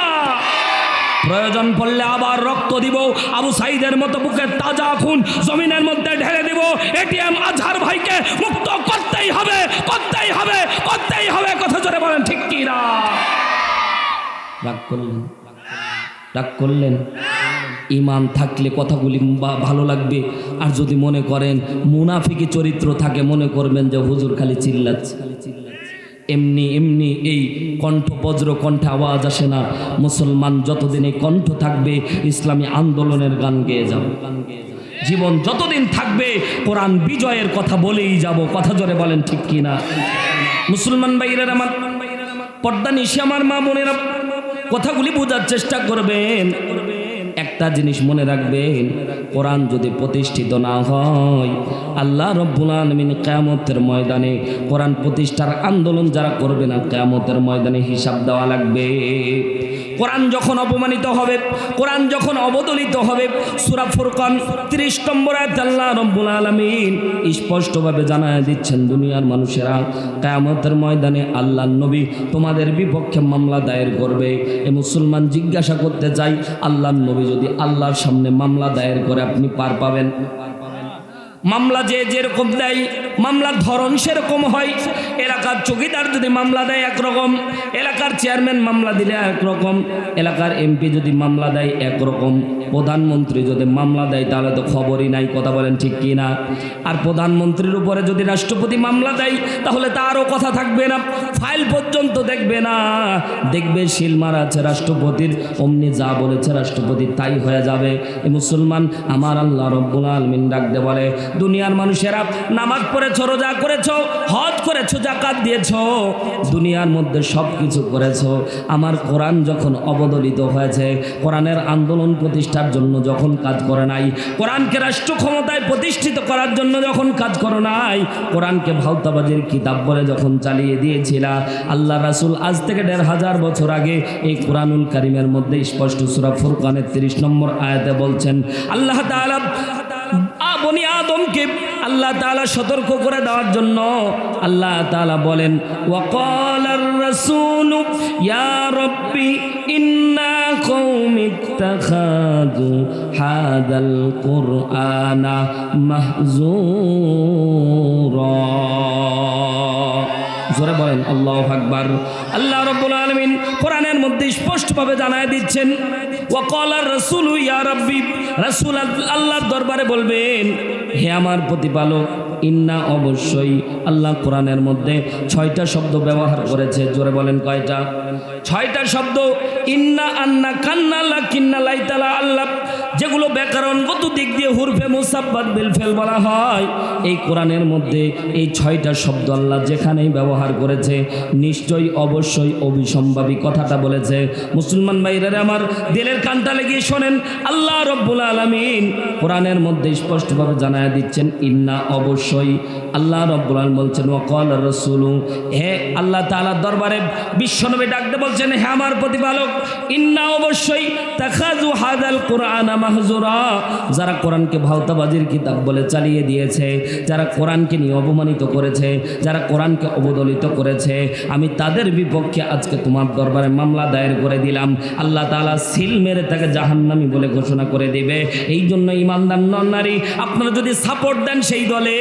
প্রয়োজন পড়লে আবার রক্ত দিব, আবু সাইদের মতো বুকের তাজা খুন জমিনের মধ্যে ঢেলে দিব। এটিএম আজহার ভাইকে মুক্ত করতেই হবে, করতেই হবে, করতেই হবে। কথা জোরে বলেন ঠিক কি না? রাগ করলেন? ইমান থাকলে কথাগুলি ভালো লাগবে। আর যদি মনে করেন মুনাফিকি চরিত্র থাকে, মনে করবেন যে হুজুর খালি চিল্লাচ্ছে। এমনি এই কণ্ঠ বজ্র কণ্ঠে আওয়াজ আসে না। মুসলমান যতদিন এই কণ্ঠ থাকবে ইসলামী আন্দোলনের গান গেয়ে যাব। জীবন যতদিন থাকবে কোরআন বিজয়ের কথা বলেই যাব। কথা জোরে বলেন ঠিক কি না? মুসলমান ভাইরা আমার, পর্দা নিশি আমার মা বোনেরা, কথাগুলি বোঝার চেষ্টা করবেন। একটা জিনিস মনে রাখবেন, কোরআন যদি প্রতিষ্ঠিত না হয়, আল্লাহ রব্বুল আলামিন কিয়ামতের ময়দানে কোরআন প্রতিষ্ঠার আন্দোলন যারা করবে না, কিয়ামতের ময়দানে হিসাব দেওয়া লাগবে। কোরআন যখন অপমানিত হবে, কোরআন যখন অবদলিত হবে, সূরা ফুরকান 30 নম্বর আয়াতে আল্লাহ রব্বুল আলামিন স্পষ্টভাবে জানায় দিচ্ছেন, দুনিয়ার মানুষেরা কিয়ামতের ময়দানে আল্লাহর নবী তোমাদের বিপক্ষে মামলা দায়ের করবে। এ মুসলমান জিজ্ঞাসা করতে চাই, আল্লাহর নবী যদি আল্লাহর সামনে মামলা দায়ের করে আপনি পার পাবেন? মামলা যেরকম দেয়, মামলার ধরন সেরকম হয়। এলাকার চৌকিদার যদি মামলা দেয় একরকম, এলাকার চেয়ারম্যান মামলা দিলে একরকম, এলাকার এমপি যদি মামলা দেয় একরকম, প্রধানমন্ত্রী যদি মামলা দেয় তাহলে তো খবরই নাই। কথা বলেন ঠিক কি না? আর প্রধানমন্ত্রীর উপরে যদি রাষ্ট্রপতি মামলা দেয় তাহলে তারও কথা থাকবে না, ফাইল পর্যন্ত দেখবে না, দেখবে সিল মারা আছে রাষ্ট্রপতির, অমনি যা বলেছে রাষ্ট্রপতি তাই হয়ে যাবে। এই মুসলমান আমার আল্লাহ রব্বুল আলামিন ডাকতে বলে, দুনিয়ার মানুষেরা নামাজ পড়েছো, রোজা করেছো, হজ করেছো, যাকাত দিয়েছো, দুনিয়ার মধ্যে সব কিছু করেছো, আমার কোরআন যখন অবদলিত হয়েছে, কোরআনের আন্দোলন প্রতিষ্ঠার জন্য যখন কাজ করে নাই, কোরআনকে রাষ্ট্র ক্ষমতায় প্রতিষ্ঠিত করার জন্য যখন কাজ করো নাই, কোরআনকে ভাওতাবাজির কিতাব বলে যখন চালিয়ে দিয়েছিলা, আল্লাহ রাসূল আজ থেকে 1500 বছর আগে এই কোরআনুল কারীমের মধ্যে স্পষ্ট সূরা ফুরকানের 30 নম্বর আয়াতে বলছেন, আল্লাহ তাআলা বনি আদমকে আল্লাহ তাআলা সতর্ক করে দেওয়ার জন্য আল্লাহ তাআলা বলেন ওয়াকালার রাসূলু ইয়া রাব্বি ইন্না কওমি ইত্তাখাযু হাদাল কুরআনা মাহজুরা। জোরে বলেন আল্লাহু আকবার। আল্লাহ রাব্বুল আলামিন কোরআনের মধ্যে স্পষ্টভাবে জানায় দিচ্ছেন ওয়াকালার রাসূলু ইয়া রাব্বি, রাসূল আল্লাহর দরবারে বলবেন হে আমার প্রতিপালক, ইন্না অবশ্যই আল্লাহ কোরআনের মধ্যে 6টা শব্দ ব্যবহার করেছে। জোরে বলেন কয়টা? 6টা শব্দ। ইন্না, আন্না, কান্না, লাকিন্না, লাইতালা, আল্লাহ, যেগুলো ব্যাকরণগত দিক দিয়ে হুরফে মুসাব্বাত বিল ফেল বলা হয়। এই কোরআনের মধ্যে এই 6টা শব্দ আল্লাহ যেখানেই ব্যবহার করেছে নিশ্চয়ই অবশ্যই অবিসম্ভাবী কথাটা বলেছে। মুসলমান ভাইরা আমার দিলের কানটা লেগে শোনেন, আল্লাহ রব্বুল আলামিন কোরআনের মধ্যে স্পষ্টভাবে জানায় দিচ্ছেন ইন্না অবশ্যই। আল্লাহ রব্বুল আলামিন বলছেন ওয়াকালা রাসূলু, হে আল্লাহ তাআলার দরবারে বিশ্বনবী ডাকতে বলছেন হে আমার প্রতিপালক, ইন্না অবশ্যই তাখাযু হাদাল কুরআনা মাহজুরা, যারা কোরআনকে ভাওতাবাজির কিতাব বলে চালিয়ে দিয়েছে, যারা কোরআনকে নিয়ে অপমানিত করেছে, যারা কোরআনকে অবদলিত করেছে, আমি তাদের বিপক্ষে আজকে তোমার দরবারে মামলা দায়ের করে দিলাম। আল্লাহ তাআলা সিল মেরে তাকে জাহান্নামী বলে ঘোষণা করে দিবে। এই জন্য ইমানদার নর নারী আপনারা যদি সাপোর্ট দেন সেই দলে,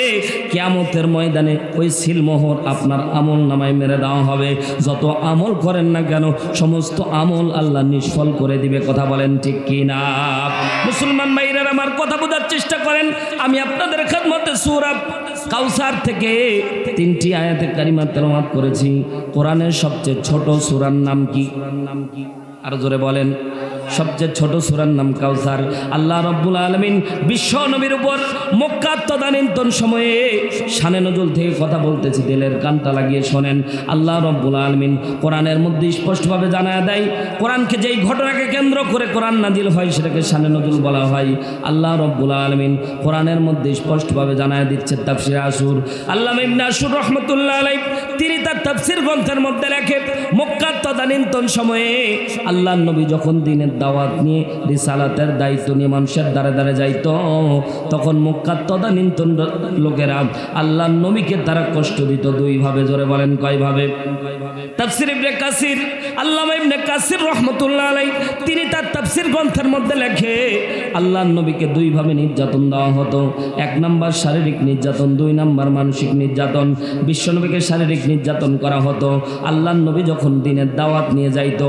কিয়ামতের ময়দানে ওই সিলমোহর আপনার আমল নামায় মেরে দেওয়া হবে। যত আমল করেন না কেন সমস্ত আমল আল্লাহ নিষ্ফল করে দিবে। কথা বলেন ঠিক কিনা? মুসলমান ভাইরা আমার কথা বোঝার চেষ্টা করেন। আমি আপনাদের খেদমতে সূরা কাউসার থেকে 3টি আয়াতে কারিমা তেলাওয়াত করেছি। কোরআনের সবচেয়ে ছোট সূরার নাম কি? আর জোরে বলেন। সবচেয়ে ছোট সূরার নাম কাউসার। আল্লাহ রাব্বুল আলামিন বিশ্ব নবীর উপর মক্কা তদানীন্তন সময়ে শানে নজুল থেকে কথা বলতেছি, দিলের কানটা লাগিয়ে শোনেন। আল্লাহ রাব্বুল আলামিন কোরআনের মধ্যে স্পষ্টভাবে জানায় দেয় কোরআনকে যেই ঘটনাকে কেন্দ্র করে কোরআন নাজিল হয় সেটাকে শানে নজুল বলা হয়। আল্লাহ রাব্বুল আলামিন কোরআনের মধ্যে স্পষ্টভাবে জানায় দিচ্ছে তাফসীর আশুর। আল্লামা ইবনে আশুর রাহমাতুল্লাহ আলাইহি তিনি তার তাফসীর গ্রন্থের মধ্যে লেখে মক্কা তদানীন্তন সময়ে আল্লাহর নবী যখন দিনের দাওয়াত নিয়ে রিসালাতের দায়িত্ব নিয়ে মানুষের দ্বারে দ্বারে যাইত, তখন মক্কা তদানীন্তন লোকেরা আল্লাহর নবীকে তারা কষ্ট দিত দুইভাবে। জোরে বলেন কয়ভাবে? তাফসীর ইবনে কাসির, আল্লামা ইবনে কাসির রাহমাতুল্লাহ আলাইহি তিনি তার তাফসীর গ্রন্থের মধ্যে লেখে আল্লাহর নবীকে দুইভাবে নির্যাতন দেওয়া হতো। 1 নাম্বার শারীরিক নির্যাতন, 2 নাম্বার মানসিক নির্যাতন। বিশ্বনবীকে শারীরিক নির্যাতন করা হতো। আল্লাহর নবী যখন দিনের দাওয়াত নিয়ে যাইত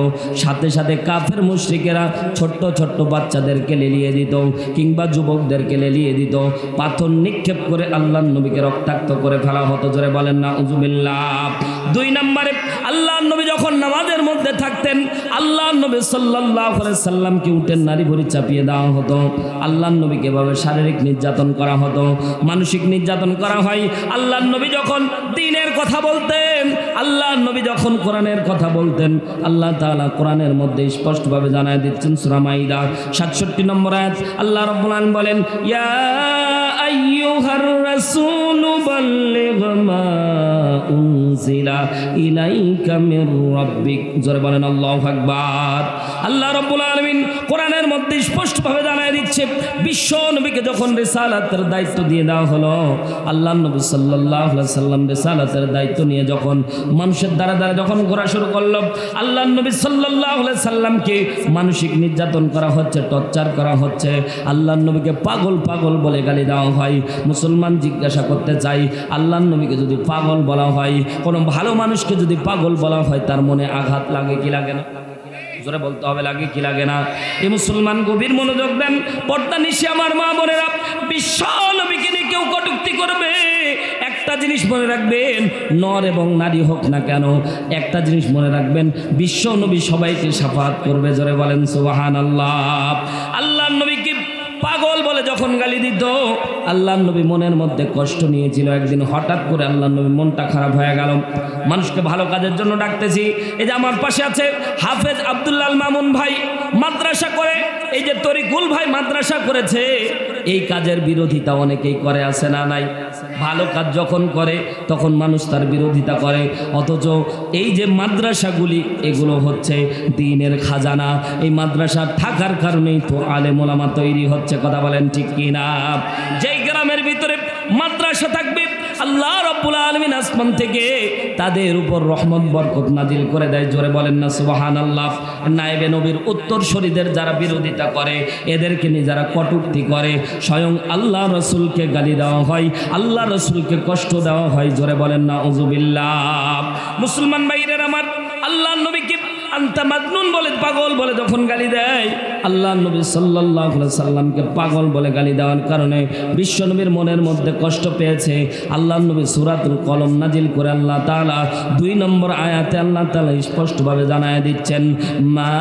সাথে সাথে কাফের মুশরিকেরা ছোট্ট ছোট্ট বাচ্চাদেরকে লেলিয়ে দিত কিংবা যুবকদেরকে লেলিয়ে দিত। পাথর নিক্ষেপ করে আল্লাহর নবীকে রক্তাক্ত করে ফেলা হতো। জোরে বলেন নাউজুবিল্লাহ। 2 নম্বরে আল্লাহর নবী যখন নামাজের মধ্যে থাকতেন আল্লাহর নবী সাল্লাল্লাহু আলাইহি সাল্লামকে উটের নারী ভরি চাপিয়ে দেওয়া হতো। আল্লাহর নবীকে এভাবে শারীরিক নির্যাতন করা হতো, মানসিক নির্যাতন করা হয়। আল্লাহর নবী যখন দ্বীনের কথা বলতেন, আল্লাহর নবী যখন কোরআনের কথা বলতেন, আল্লাহ তাআলা কোরআনের মধ্যে স্পষ্টভাবে জানায় দিচ্ছেন সূরা মাইদা 67 নম্বর আয়াত। আল্লাহ রাব্বুল আলামিন বলেন ইয়া আইয়ুহার রাসূলু বাল্লিগ মা উনজিলা ইলাইকা মির রাব্বিক। জোরে বলেন আল্লাহু আকবার। আল্লাহ রাব্বুল আলামিন কোরআনের মধ্যে স্পষ্টভাবে জানায় দিচ্ছে বিশ্ব নবীকে যখন রিসালাতের দায়িত্ব দিয়ে দেওয়া হলো, আল্লাহর নবী সাল্লাল্লাহু আলাইহি সাল্লাম রিসালাতের দায়িত্ব নিয়ে যখন মানুষের দ্বারা দ্বারা যখন ঘোরা শুরু করলো, আল্লাহর নবী সাল্লাল্লাহু আলাইহি সাল্লামকে মানসিক নির্যাতন করা হচ্ছে, টর্চার করা হচ্ছে। আল্লাহর নবীকে পাগল পাগল বলে গালি দেওয়া হয়। মুসলমান জিজ্ঞাসা করতে চাই, আল্লাহর নবীকে যদি পাগল বলা হয়, কোনো ভালো মানুষকে যদি পাগল বলা হয়, তার মনে আঘাত লাগে কি লাগে না? জোরে বলতে হবে, লাগে কি লাগে না? এই মুসলমান গভীর মনোযোগ দেন। পর্দা নিশি আমার মা বোনেরা, বিশ্ব নবীকে নিয়ে কেউ কটূক্তি করবে, একটা জিনিস মনে রাখবেন, নর এবং নারী হোক না কেন, একটা জিনিস মনে রাখবেন, বিশ্ব নবী সবাইকে শাফাআত করবে। জোরে বলেন সুবহানাল্লাহ। আল্লাহর নবীকে পাগল বলে যখন গালি দিত, আল্লাহর নবী মনের মধ্যে কষ্ট নিয়েছিল। একদিন হঠাৎ করে আল্লাহর নবী মনটা খারাপ হয়ে গেল। মানুষকে ভালো কাজের জন্য ডাকতেছি। এই যে আমার পাশে আছে হাফেজ আব্দুল্লাহ মামুন ভাই, মাদ্রাসা করে, এই যে তরিকুল ভাই মাদ্রাসা করেছে। এই কাজের বিরোধিতা অনেকেই করে, আছে না নাই? ভালো কাজ যখন করে তখন মানুষ তার বিরোধিতা করে, অথচ এই যে মাদ্রাসাগুলি এগুলো হচ্ছে দ্বীনের খাজানা। এই মাদ্রাসা থাকার কারণেই তো আলেম ওলামা তৈরি হচ্ছে। কথা বলেন ঠিক কিনা? যেই গ্রামে তাদের ভিতরে মাদ্রাসা থাকবে, আল্লাহ রাব্বুল আলামিন আসমান থেকে তাদের উপর রহমত বরকত নাজিল করে দেয়। জোরে বলেন না সুবহানাল্লাহ। নায়েবে নবীর উত্তরসূরিদের যারা বিরোধিতা করে, এদেরকে নিয়ে যারা কটূক্তি করে, স্বয়ং আল্লাহ রসুলকে গালি দেওয়া হয়, আল্লাহ রসুলকে কষ্ট দেওয়া হয়। জোরে বলেন না উযুবিল্লাহ। মুসলমান ভাইরা আমার, আল্লাহ নবীকে আনতা মাজনুন বলে, পাগল বলে যখন গালি দেয়, আল্লাহ নবী সাল্লাল্লাহু আলাইহি সাল্লামকে পাগল বলে গালি দেওয়ার কারণে বিশ্বনবীর মনের মধ্যে কষ্ট পেয়েছে। আল্লাহ নবী সূরাতুল কলম নাজিল করে আল্লাহ তাআলা 2 নম্বর আয়াতে আল্লাহ তাআলা স্পষ্টভাবে জানায় দিচ্ছেন, মা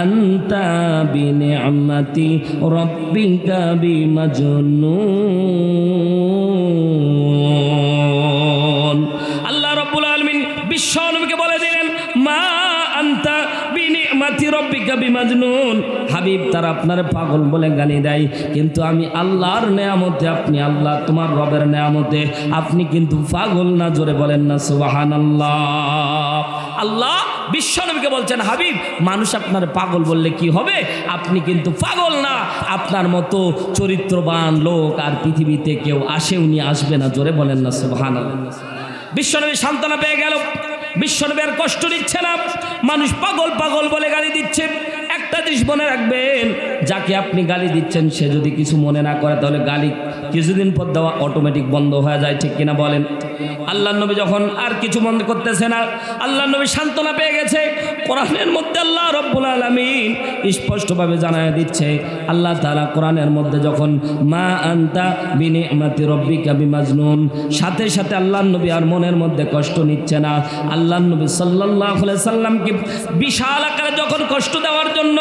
আনতা বিনিআমাতি রাব্বিকা বিমাজনুন। আল্লাহ রাব্বুল আলামিন বিশ্বনবীকে বলে দিলেন, মা আনতা বিনিআমাতি রাব্বিকা বিমাজনুন। হাবিব, তারা আপনার পাগল বলে গালি দেয়, কিন্তু আমি আল্লাহর নেয়ামতে, আপনি আল্লাহ তোমার রবের নেয়ামতে আপনি কিন্তু পাগল না। জোরে বলেন না সুবহানাল্লাহ। আল্লাহ বিশ্বনবীকে বলছেন, হাবিব, মানুষ আপনার পাগল বললে কি হবে, আপনি কিন্তু পাগল না। আপনার মতো চরিত্রবান লোক আর পৃথিবীতে কেউ আসেওনি, আসবে না। জোরে বলেন না সুবহানাল্লাহ। বিশ্বনবী সান্ত্বনা পেয়ে গেল, বিশ্বনবী আর কষ্ট নিচ্ছে না। মানুষ পাগল পাগল বলে গালি দিচ্ছে। একটা জিনিস মনে রাখবেন, যাকে আপনি গালি দিচ্ছেন সে যদি কিছু মনে না করে, তাহলে গালি কিছুদিন পর দেওয়া অটোমেটিক বন্ধ হয়ে যায়। ঠিক কিনা বলেন? আল্লাহ নবী যখন আর কিছু মনে করতেছে না, আল্লাহ নবী সান্ত্বনা পেয়ে গেছে। কোরআনের মধ্যে আল্লাহ রাব্বুল আলামিন স্পষ্টভাবে জানায় দিচ্ছে, আল্লাহ তাআলা কোরআনের মধ্যে যখন মা আনতা বিনিআমাতি রাব্বিকা বিমাজনুন, সাথে সাথে আল্লাহ নবী আর মনের মধ্যে কষ্ট নিচ্ছে না। আল্লাহ নবী সাল্লাল্লাহু আলাইহি সাল্লামকে বিশাল আকারে যখন কষ্ট দেওয়ার জন্য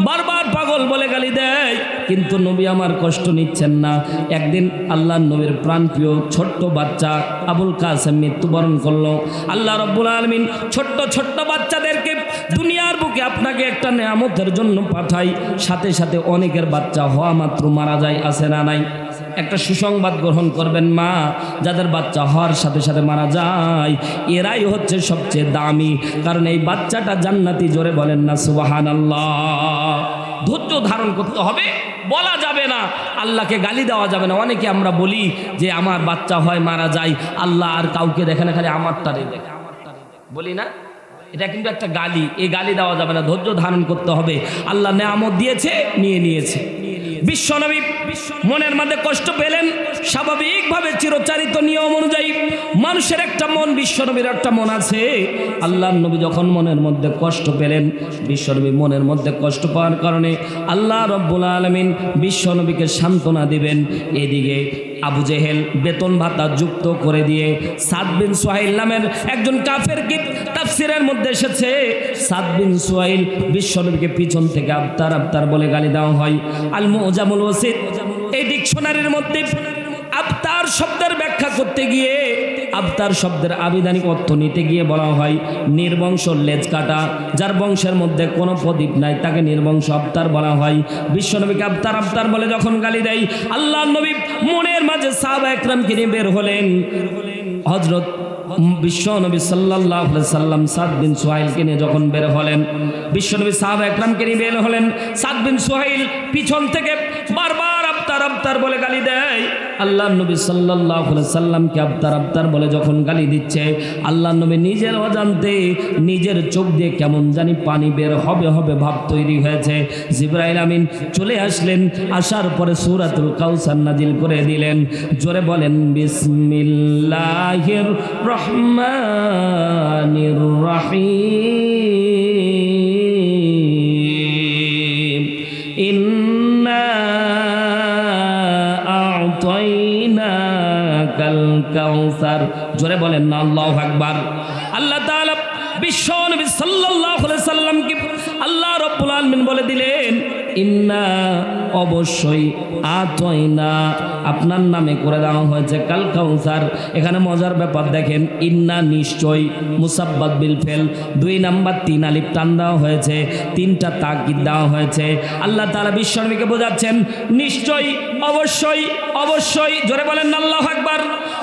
বারবার পাগল বলে গালি দেয়, কিন্তু নবী আমার কষ্ট নিচ্ছেন না। একদিন আল্লাহ নবীর প্রাণপ্রিয় ছোট্ট বাচ্চা আবুল কাসেম মৃত্যুবরণ করলো। আল্লাহ রাব্বুল আলামিন ছোট্ট ছোট্ট বাচ্চাদেরকে দুনিয়ার বুকে আপনাকে একটা নেয়ামতের জন্য পাঠাই, সাথে সাথে অনেকের বাচ্চা হওয়া মাত্র মারা যায়। আছে না নাই? একটা সুসংবাদ গ্রহণ করবেন, মা যাদের বাচ্চা হওয়ার সাথে সাথে মারা যায়, এরাই হচ্ছে সবচেয়ে দামি, কারণ এই বাচ্চাটা জান্নাতি। জোরে বলেন না সুবহানাল্লাহ। ধৈর্য ধারণ করতে হবে, বলা যাবে না, আল্লাহকে গালি দেওয়া যাবে না। অনেকে আমরা বলি যে আমার বাচ্চা হয় মারা যায়, আল্লাহ আর কাউকে দেখে না, খালি আমারটারে দেখে, বলি না? এটা কিন্তু একটা গালি, এই গালি দেওয়া যাবে না। ধৈর্য ধারণ করতে হবে। আল্লাহ নেয়ামত দিয়েছে, নিয়ে নিয়েছে। বিশ্বনবী মনের মধ্যে কষ্ট পেলেন, স্বাভাবিকভাবে চিরচারিত নিয়ম অনুযায়ী মানুষের একটা মন, বিশ্বনবীর একটা মন আছে। আল্লাহ নবী যখন মনের মধ্যে কষ্ট পেলেন, বিশ্বনবী মনের মধ্যে কষ্ট পাওয়ার কারণে আল্লাহ রাব্বুল আলামিন বিশ্বনবীকে সান্ত্বনা দিবেন। এদিকে আবু জেহেল বেতন ভাতা যুক্ত করে দিয়ে সাদ বিন সুহাইল নামের একজন কাফেরকে, তাফসীরের মধ্যে এসেছে সাদ বিন সুহাইল বিশ্বনবীকে পিছন থেকে আবতার আবতার বলে গালি দেওয়া হয়। আল মুজামুল ওয়াসিত এই ডিকশনারির মধ্যে আবতার শব্দের ব্যাখ্যা করতে গিয়ে, আবতার শব্দের আবিধানিক অর্থ নিতে গিয়ে বলা হয় নির্বংশ, লেজ কাটা, যার বংশের মধ্যে কোনো প্রদীপ নাই তাকে নির্বংশ আবতার বলা হয়। বিশ্বনবীকে আবতার আবতার বলে যখন গালি দেয়, আল্লাহ নবী মনের মাঝে সাহাবা একরামকে নিয়ে বের হলেন। হযরত বিশ্বনবী সাল্লাল্লাহু আলাইহি সাল্লাম সাদ বিন সুহাইলকে নিয়ে যখন বের হলেন, বিশ্বনবী সাহাবা একরামকে নিয়ে বের হলেন। সাদ বিন সুহাইল পিছন থেকে বারবার আবতার আবতার বলে গালি দেয়। আল্লাহ নবী সাল্লাল্লাহু আলাইহি সাল্লামকে আবতার আবতার বলে যখন গালি দিচ্ছে, আল্লাহ নবী নিজের অজান্তে নিজের চোখ দিয়ে কেমন জানি পানি বের হবে হবে ভাব তৈরি হয়েছে। জিবরাইল আমিন চলে আসলেন, আসার পরে সূরাতুল কাউসার নাজিল করে দিলেন। জোরে বলেন বিসমিল্লাহির রহমানির রহিম, ইন্না আ'তাইনাকাল কাউসার। জোরে বলেন না আল্লাহু আকবার। আল্লাহ তাআলা বিশ্বনবী সাল্লাল্লাহু আলাইহি সাল্লামকে আল্লাহ রাব্বুল আলামিন বলে দিলেন, ইন্না অবশ্যই, আ'তাইনা আপনার নামে করে দেওয়া হয়েছে কাল কাউসার। এখানে মজার ব্যাপার দেখেন, ইন্না নিশ্চয়, মুসাব্বাত বিল ফেল, 2 নাম্বার 3 আলিফ টান দেওয়া হয়েছে, 3টা তাকিদ দেওয়া হয়েছে। আল্লাহ তাআলা বিশ্বনবীকে বোঝাচ্ছেন নিশ্চয়, অবশ্যই, অবশ্যই। জোরে বলেন আল্লাহু আকবার।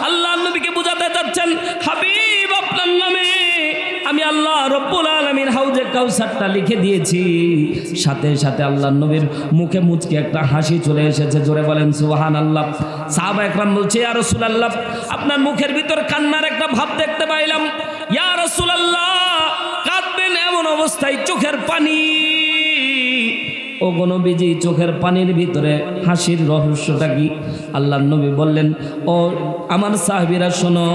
আল্লাহ নবীকে বোঝাতে চাচ্ছেন, হাবিব আপনার নামে আমি আল্লাহ রব্বুল আলামিন হাউজে কাউসারটা লিখে দিয়েছি। সাথে সাথে আল্লাহ নবীর মুখে মুচকে একটা হাসি চলে এসেছে। জোরে বলেন সুবহানাল্লাহ। সাহাবা একরাম বলছে, ইয়া রাসূলুল্লাহ, আপনার মুখের ভিতর কান্নার একটা ভাব দেখতে পাইলাম। ইয়া রাসূলুল্লাহ, কাঁদবেন এমন অবস্থায় চোখের পানি। ও গো নবীজি, চোখের পানির ভিতরে হাসির রহস্যটা কি? আল্লাহর নবী বললেন, ও আমার সাহাবীরা শোনো,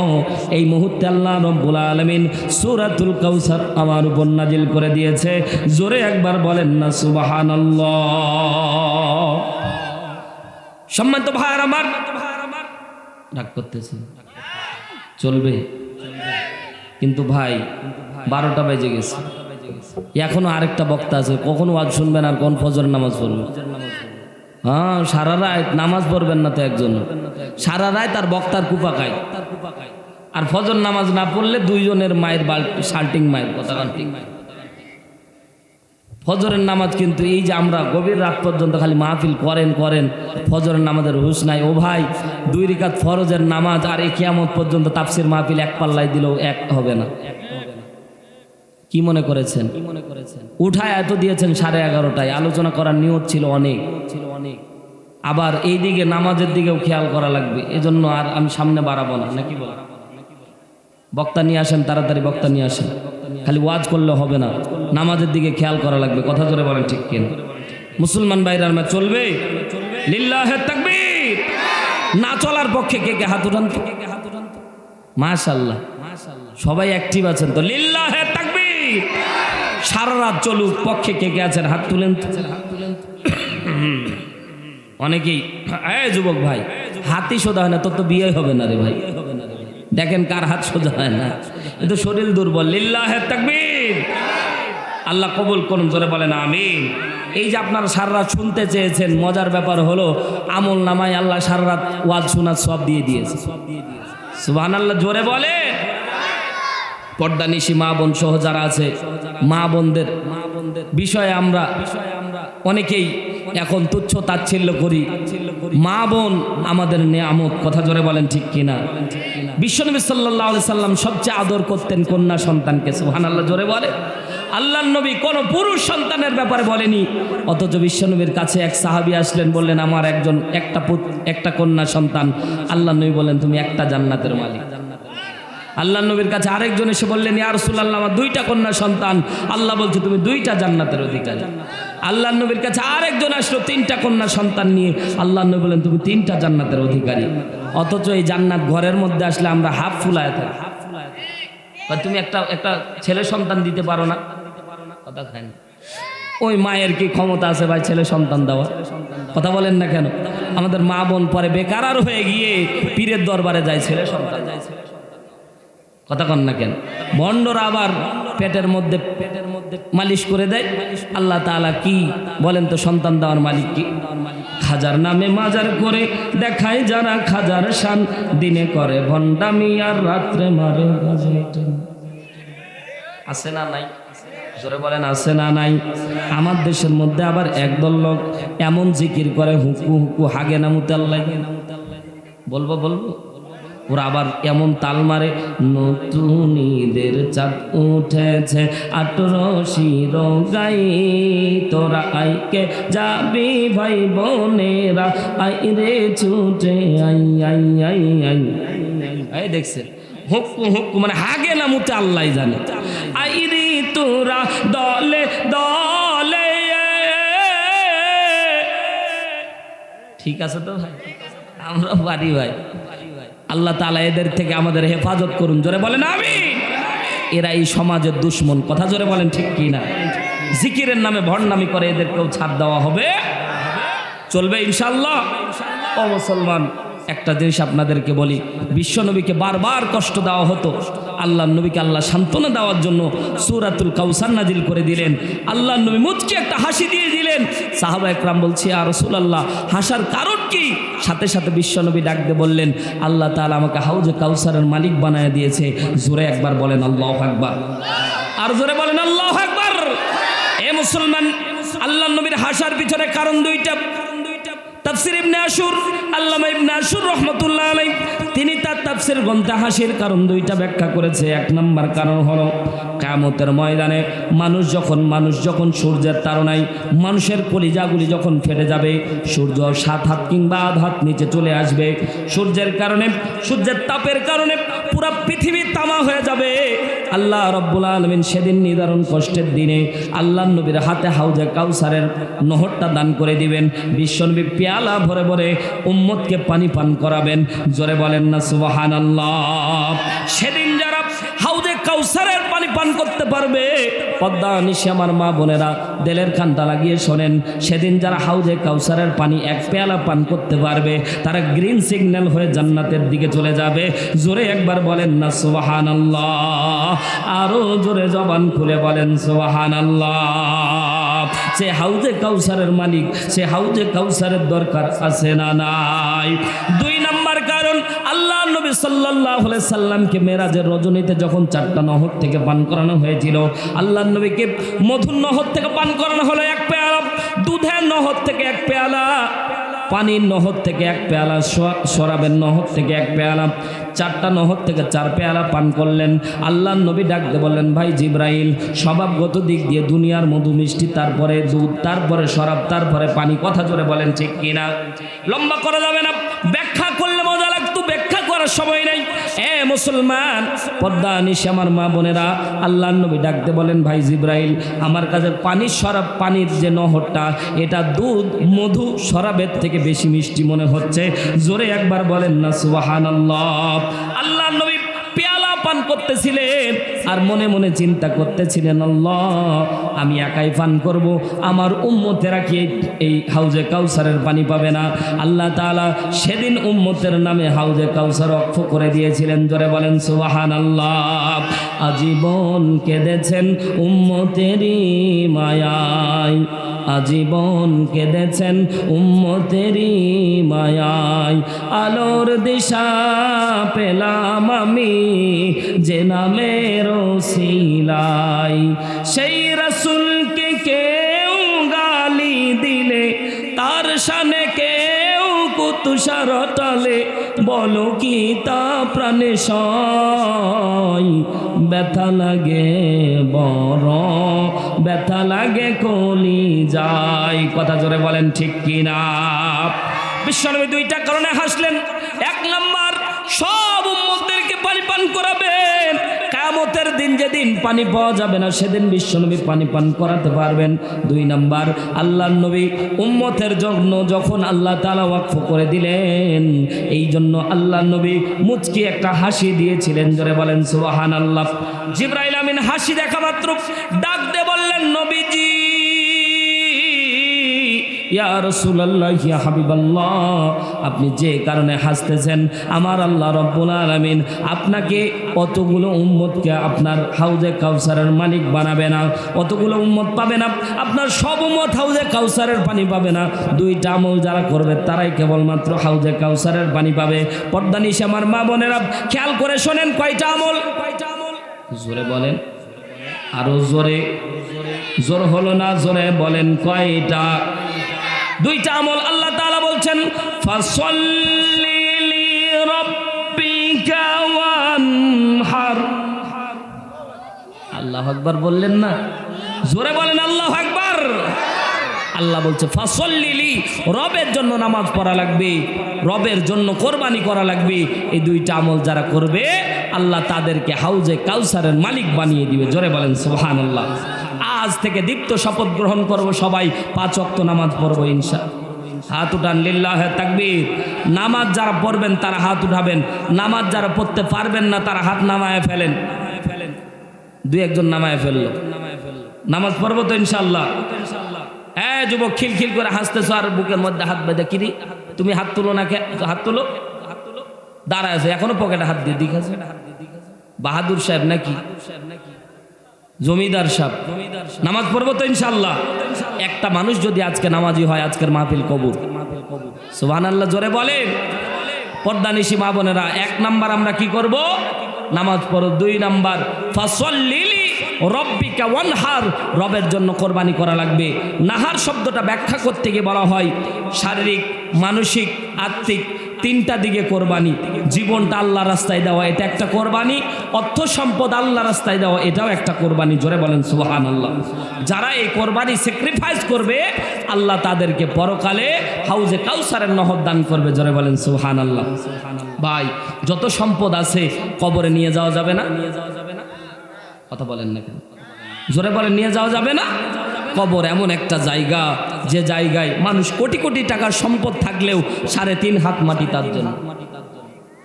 এই মুহূর্তে আল্লাহ রাব্বুল আলামিন সূরাতুল কাউসার আমার উপর নাজিল করে দিয়েছে। জোরে একবার বলেন না সুবহানাল্লাহ। সম্মানিত ভাইরা আমার, রাগ করতেছেন? চলবে কিন্তু ভাই, 12টা বেজে গেছে, এখনো আরেকটা বক্তা আছে। কখন ওয়াজ শুনবেন আর কোন ফজর নামাজ পড়বেন? হ্যাঁ, সারা রাত নামাজ পড়বেন না তো একজন, সারা রাত আর বক্তার কুপা খায়, আর ফজর নামাজ না পড়লে দুইজনের মায়ের শাল্টিং মায়ের কথা। ফজরের নামাজ কিন্তু এই যে আমরা গভীর রাত পর্যন্ত খালি মাহফিল করেন, ফজরের নামাজের হুঁশ নাই। ও ভাই, 2 রাকাত ফরজের নামাজ আর এই কিয়ামত পর্যন্ত তাফসির মাহফিল এক পাল্লায় দিলেও এক হবে না। কি মনে করেছেন? উঠায় এত দিয়েছেন 11:30টায়, আলোচনা করার নিয়ত ছিল অনেক। আবার এই দিকে নামাজের দিকেও খেয়াল করা লাগবে, এজন্য আর আমি সামনে বাড়াবো না, নাকি বল? বক্তা নিয়ে আসেন, তাড়াতাড়ি বক্তা নিয়ে আসেন। খালি ওয়াজ করলে হবে না, নামাজের দিকে খেয়াল করা লাগবে। কথা জোরে বলেন, ঠিক কিনা? মুসলমান ভাইরা আমার চলবে? লিল্লাহে তাকবীর। না চলার পক্ষে কে কে হাত উঠান তো? মাশাআল্লাহ, সবাই অ্যাক্টিভ আছেন তো। লিল্লাহে তাকবীর। সারা রাত চলুক পক্ষে কে কে আছেন? হাত তুলেন। অনেকেই, যুবক ভাই, হাতই সোজা হয় না, তোর তো বিয়ে হবে না রে ভাই। দেখেন কার হাত সোজা হয় না, কিন্তু শরীর দুর্বল। লিল্লাহে তাকবীর। আল্লাহ কবুল করুন, জোরে বলেন আমিন। এই যে আপনারা সারা রাত শুনতে চেয়েছেন, মজার ব্যাপার হলো আমল নামায় আল্লাহ সারা রাত ওয়াজ শোনার সব দিয়ে দিয়েছে। সুবহানাল্লাহ, জোরে বলে। পর্দানিশী মা বোন সহ যারা আছে, মা বোনদের বিষয়ে আমরা অনেকেই এখন তুচ্ছ তাচ্ছিল্য করি। মা বোন আমাদের নেয়ামত। কথা জোরে বলেন, ঠিক কিনা? বিশ্বনবী সাল্লাল্লাহু আলাইহি সাল্লাম সবচেয়ে আদর করতেন কন্যা সন্তানকে। সুবহানাল্লাহ, জোরে বলে। আল্লাহর নবী কোনো পুরুষ সন্তানের ব্যাপারে বলেনি, অথচ বিশ্বনবীর কাছে এক সাহাবী আসলেন, বললেন আমার একটা কন্যা সন্তান। আল্লাহর নবী বললেন, তুমি একটা জান্নাতের মালিক। আল্লাহর নবীর কাছে আরেকজন এসে বললেন, ইয়া রাসূলুল্লাহ, আমার 2টা কন্যা সন্তান। আল্লাহ বলছে, তুমি 2টা জান্নাতের অধিকারী। আল্লাহর নবীর কাছে আরেকজন আসলো 3টা কন্যা সন্তান নিয়ে। আল্লাহর নবী বললেন, তুমি 3টা জান্নাতের অধিকারী। অথচ এই জান্নাত ঘরের মধ্যে আসলে আমরা হাফ ফুলায় থাকি। তুমি একটা ছেলে সন্তান দিতে পারো না? কথা খায় না। ওই মায়ের কি ক্ষমতা আছে ভাই ছেলে সন্তান দেওয়া? কথা বলেন না কেন? আমাদের মা বোন পরে বেকার হয়ে গিয়ে পীরের দরবারে যায় ছেলে সন্তান। কথা কন না কেন? ভণ্ডরা আবার পেটের মধ্যে মালিশ করে দেয়। আল্লাহ তাআলা কি বলেন তো সন্তান দেওয়ার মালিক কি? খাজার নামে মাজার করে দেখায় যারা খাজার শান, দিনে করে ভণ্ডামি আর রাত্রে মারে গাজা। আছে না নাই? জোরে বলেন, আছে না নাই? আমার দেশের মধ্যে আবার একদল লোক এমন জিকির করে, হুকু হুকু হাগে না মুতে আল্লাহ। বলবো ওরা আবার এমন তাল মারে, নতুন ঈদের চাঁদ উঠেছে 18 গাই, তোরা আইকে যাবি ভাই বোনেরা, আই রে ছুটে আই আই আই আই। এই দেখছেন, হুকু হুকু মানে হাগে না মুতে আল্লাহ জানে। আই রে তোরা দলে দলে। ঠিক আছে তো ভাই, আমরা বাড়ি ভাই। আল্লাহ তাআলা এদের থেকে আমাদের হেফাজত করুন, জোরে বলেন আমিন। এরা এই সমাজের দুশ্মন। কথা জোরে বলেন, ঠিক কি না? জিকিরের নামে ভণ্ডামি করে, এদেরকেও ছাড় দেওয়া হবে? চলবে ইনশাআল্লাহ। ও মুসলমান, একটা জিনিস আপনাদেরকে বলি, বিশ্বনবীকে বারবার কষ্ট দেওয়া হতো। আল্লাহর নবীকে আল্লাহ সান্ত্বনা দেওয়ার জন্য সূরাতুল কাউসার নাজিল করে দিলেন। আল্লাহর নবী মুচকি একটা হাসি দিয়ে দিলেন। সাহাবা একরাম বলছে, ইয়া রাসূলুল্লাহ, হাসার কারণ কি? সাথে সাথে বিশ্বনবী ডাক দিয়ে বললেন, আল্লাহ তাআলা আমাকে হাউজে কাউসারের মালিক বানায় দিয়েছে। জোরে একবার বলেন আল্লাহু আকবার। আর জোরে বলেন আল্লাহু আকবার। এ মুসলমান, আল্লাহর নবীর হাসার পিছনে কারণ 2টা। তাফসীর ইবনে আশুর, আল্লামা ইবনে আশুর রহমাতুল্লাহ আলাইহি তিনি তার তাফসীর গ্রন্থে হাসির কারণ দুইটা ব্যাখ্যা করেছে। এক নম্বর কারণ হলো কিয়ামতের ময়দানে মানুষ যখন সূর্যের তাড়নায় মানুষের কলিজাগুলি যখন ফেটে যাবে, সূর্য 7 হাত কিংবা 8 হাত নিচে চলে আসবে, সূর্যের কারণে, সূর্যের তাপের কারণে পুরো পৃথিবী তামা হয়ে যাবে। আল্লাহ রাব্বুল আলামিন সেদিন নিদারুণ কষ্টের দিনে আল্লাহর নবীর হাতে হাউজে কাউসারের নহরটা দান করে দিবেন। বিশ্বনবী পেয়ালা ভরে ভরে উম্মতকে পানি পান করাবেন। জোরে বলেন না সুবহানাল্লাহ। সেদিন যারা হাউজে কাউসারের পানি পান করতে পারবে, পদ্মা নিশি আমার মা বোনেরা দিলের কানটা লাগিয়ে শোনেন, সেদিন যারা হাউজে কাউসারের পানি এক পেয়ালা পান করতে পারবে তারা গ্রিন সিগন্যাল হয়ে জান্নাতের দিকে চলে যাবে। জোরে একবার বলেন না সুবহানাল্লাহ, আরো জোরে জবান খুলে বলেন সুবহানাল্লাহ। সে হাউজে কাউসারের মালিক, সে হাউজে কাউসারের দরকার আছে না নাই? 2 নম্বর কারণ, আল্লাহ নবী সাল্লাল্লাহু আলাইহি সাল্লামকে মেরাজের রজনীতে যখন 4টা নহর থেকে পান করানো হয়েছিল, আল্লাহ নবীকে মধুর নহর থেকে পান করানো হলো 1 পেয়ালা, দুধের নহর থেকে 1 পেয়ালা, পানির নহর থেকে 1 পেয়ালা, শরাবের নহর থেকে 1 পেয়ালা, 4টা নহর থেকে 4 পেয়ালা পান করলেন। আল্লাহ নবী ডাকতে বললেন, ভাই জিব্রাইল, স্বভাবগত দিক দিয়ে দুনিয়ার মধু মিষ্টি, তারপরে দুধ, তারপরে শরাব, তারপরে পানি। কথা জোরে বলেন ঠিক কিনা? লম্বা করা যাবে না, ব্যাখ্যা করলে মজা লাগতো, ব্যাখ্যা করার সময় নাই। মুসলমান পর্দা নিশি আমার মা বোনেরা, আল্লাহ নবী ডাকতে বলেন, ভাই জিব্রাইল, আমার কাছে পানির শরাব, পানির যে নহরটা, এটা দুধ, মধু, শরাবের থেকে বেশি মিষ্টি মনে হচ্ছে। জোরে একবার বলেন না সুবহানাল্লাহ। আল্লাহ নবী পেয়ালা পান করতেছিলেন আর মনে মনে চিন্তা করতেছিলেন, আল্লাহ, আমি একাই পান করব, আমার উম্মতেরা কি এই হাউজে কাউসারের পানি পাবে না? আল্লাহ তাআলা সেদিন উম্মতের নামে হাউজে কাউসার ওয়াকফ করে দিয়েছিলেন। জোরে বলেন সুবহানাল্লাহ। আজীবন কেঁদেছেন উম্মতেরই মায়ায়, আজীবন কেঁদেছেন উম্মতেরই মায়ায়, আলোর দিশা পেলাম আমি যে নামের ওসিলায়, সেই রাসূলকে কেউ গালি দিলে তার শানে কেউ কুতুষার টালে, বলো কি তা প্রাণে সয়, ব্যথা লাগে বড়, ব্যথা লাগে কলি যায়। কথা জোরে বলেন ঠিক কিনা? বিশ্বনবী 2টা কারণে হাসলেন। 1 নম্বর, সব উম্মতদেরকে পানি পান করাবেন। কিয়ামতের দিন যেদিন পানি পাওয়া যাবে না, সেদিন বিশ্বনবী পানি পান করাতে পারবেন। 2 নম্বর, আল্লাহর নবী উম্মতের জন্য যখন আল্লাহ তাআলা ওয়াকফ করে দিলেন, এই জন্য আল্লাহর নবী মুচকি একটা হাসি দিয়েছিলেন। জোরে বলেন সুবহানাল্লাহ। জিবরাইল আমিন হাসি দেখা মাত্র ডাক দিয়ে বললেন, নবীজি, ইয়া রাসূলুল্লাহ, ইয়া হাবিবাল্লাহ, আপনি যে কারণে হাসতেছেন, আমার আল্লাহ রাব্বুল আলামিন আপনাকে অতগুলো উম্মতকে আপনার হাউজে কাউসারের মালিক বানাবে না, অতগুলো উম্মত পাবে না, আপনার সব উম্মত হাউজে কাউসারের পানি পাবে না। 2টা আমল যারা করবে তারাই কেবলমাত্র হাউজে কাউসারের পানি পাবে। পর্দা নিশি আমার মা বোনেরা খেয়াল করে শোনেন, কয়টা আমল? জোরে বলেন, আরো জোরে। জোর হলো না, জোরে বলেন কয়টা? 2টা আমল। আল্লাহ তাআলা বলছেন, ফাসাল্লি লিরাব্বিকা ওয়ানহার। আল্লাহু আকবার বললেন না? জোরে বলেন আল্লাহু আকবার। আল্লাহ বলছে ফাসাল্লি লি, রবের জন্য নামাজ পড়া লাগবে, রবের জন্য কোরবানি করা লাগবে। এই 2টা আমল যারা করবে, আল্লাহ তাদেরকে হাউজে কাউসারের মালিক বানিয়ে দিবে। জোরে বলেন সুবহানাল্লাহ। আজ থেকে দীপ্ত শপথ গ্রহণ করব, সবাই 5 ওয়াক্ত নামাজ পড়বো ইনশাআল্লাহ। হাত উঠান, লিল্লাহে তাকবীর। নামাজ যারা পড়বেন তারা হাত উঠাবেন, নামাজ যারা পড়তে পারবেন না তারা হাত নামায় ফেলেন। 2-1 জন নামায় ফেললো। নামাজ পড়বো তো ইনশাআল্লাহ। হ্যাঁ যুবক, খিলখিল করে হাসতেছো আর বুকের মধ্যে হাত বেঁধে, কিরি তুমি হাত তুলো না, হাত তুলো। দাঁড়ায় আছে, এখনো পকেটে হাত দিয়ে দিখাছে। বাহাদুর সাহেব নাকি জমিদার সাহেব? নামাজ পড়বো তো ইনশাআল্লাহ। একটা মানুষ যদি আজকে নামাজি হয়, আজকের মাহফিল কবুল। সুবহানাল্লাহ জোরে বলেন। পর্দা নিশি মা বোনেরা, 1 নাম্বার আমরা কি করব? নামাজ পড়ো। 2 নাম্বার, ফাসাল্লি রব্বিকা ওয়ানহার, রবের জন্য কোরবানি করা লাগবে। নাহার শব্দটা ব্যাখ্যা করতে গিয়ে বলা হয় শারীরিক, মানসিক, আত্মিক তিনটা দিকে কোরবানি। জীবনটা আল্লাহ রাস্তায় দেওয়া এটা একটা কোরবানি, অর্থ সম্পদ আল্লাহ রাস্তায় দেওয়া এটাও একটা কোরবানি। জোরে বলেন সুবহানাল্লাহ। যারা এই কোরবানি স্যাক্রিফাইস করবে আল্লাহ তাদেরকে পরকালে হাউজে কাউসারের নহর দান করবে। জোরে বলেন সুবহানাল্লাহ। ভাই যত সম্পদ আছে কবরে নিয়ে যাওয়া যাবে না? কথা বলেন না কেন? জোরে বলেন নিয়ে যাওয়া যাবে না? কবর এমন একটা জায়গা যে জায়গায় মানুষ কোটি কোটি টাকার সম্পদ থাকলেও 3.5 হাত মাটি তার জন্য।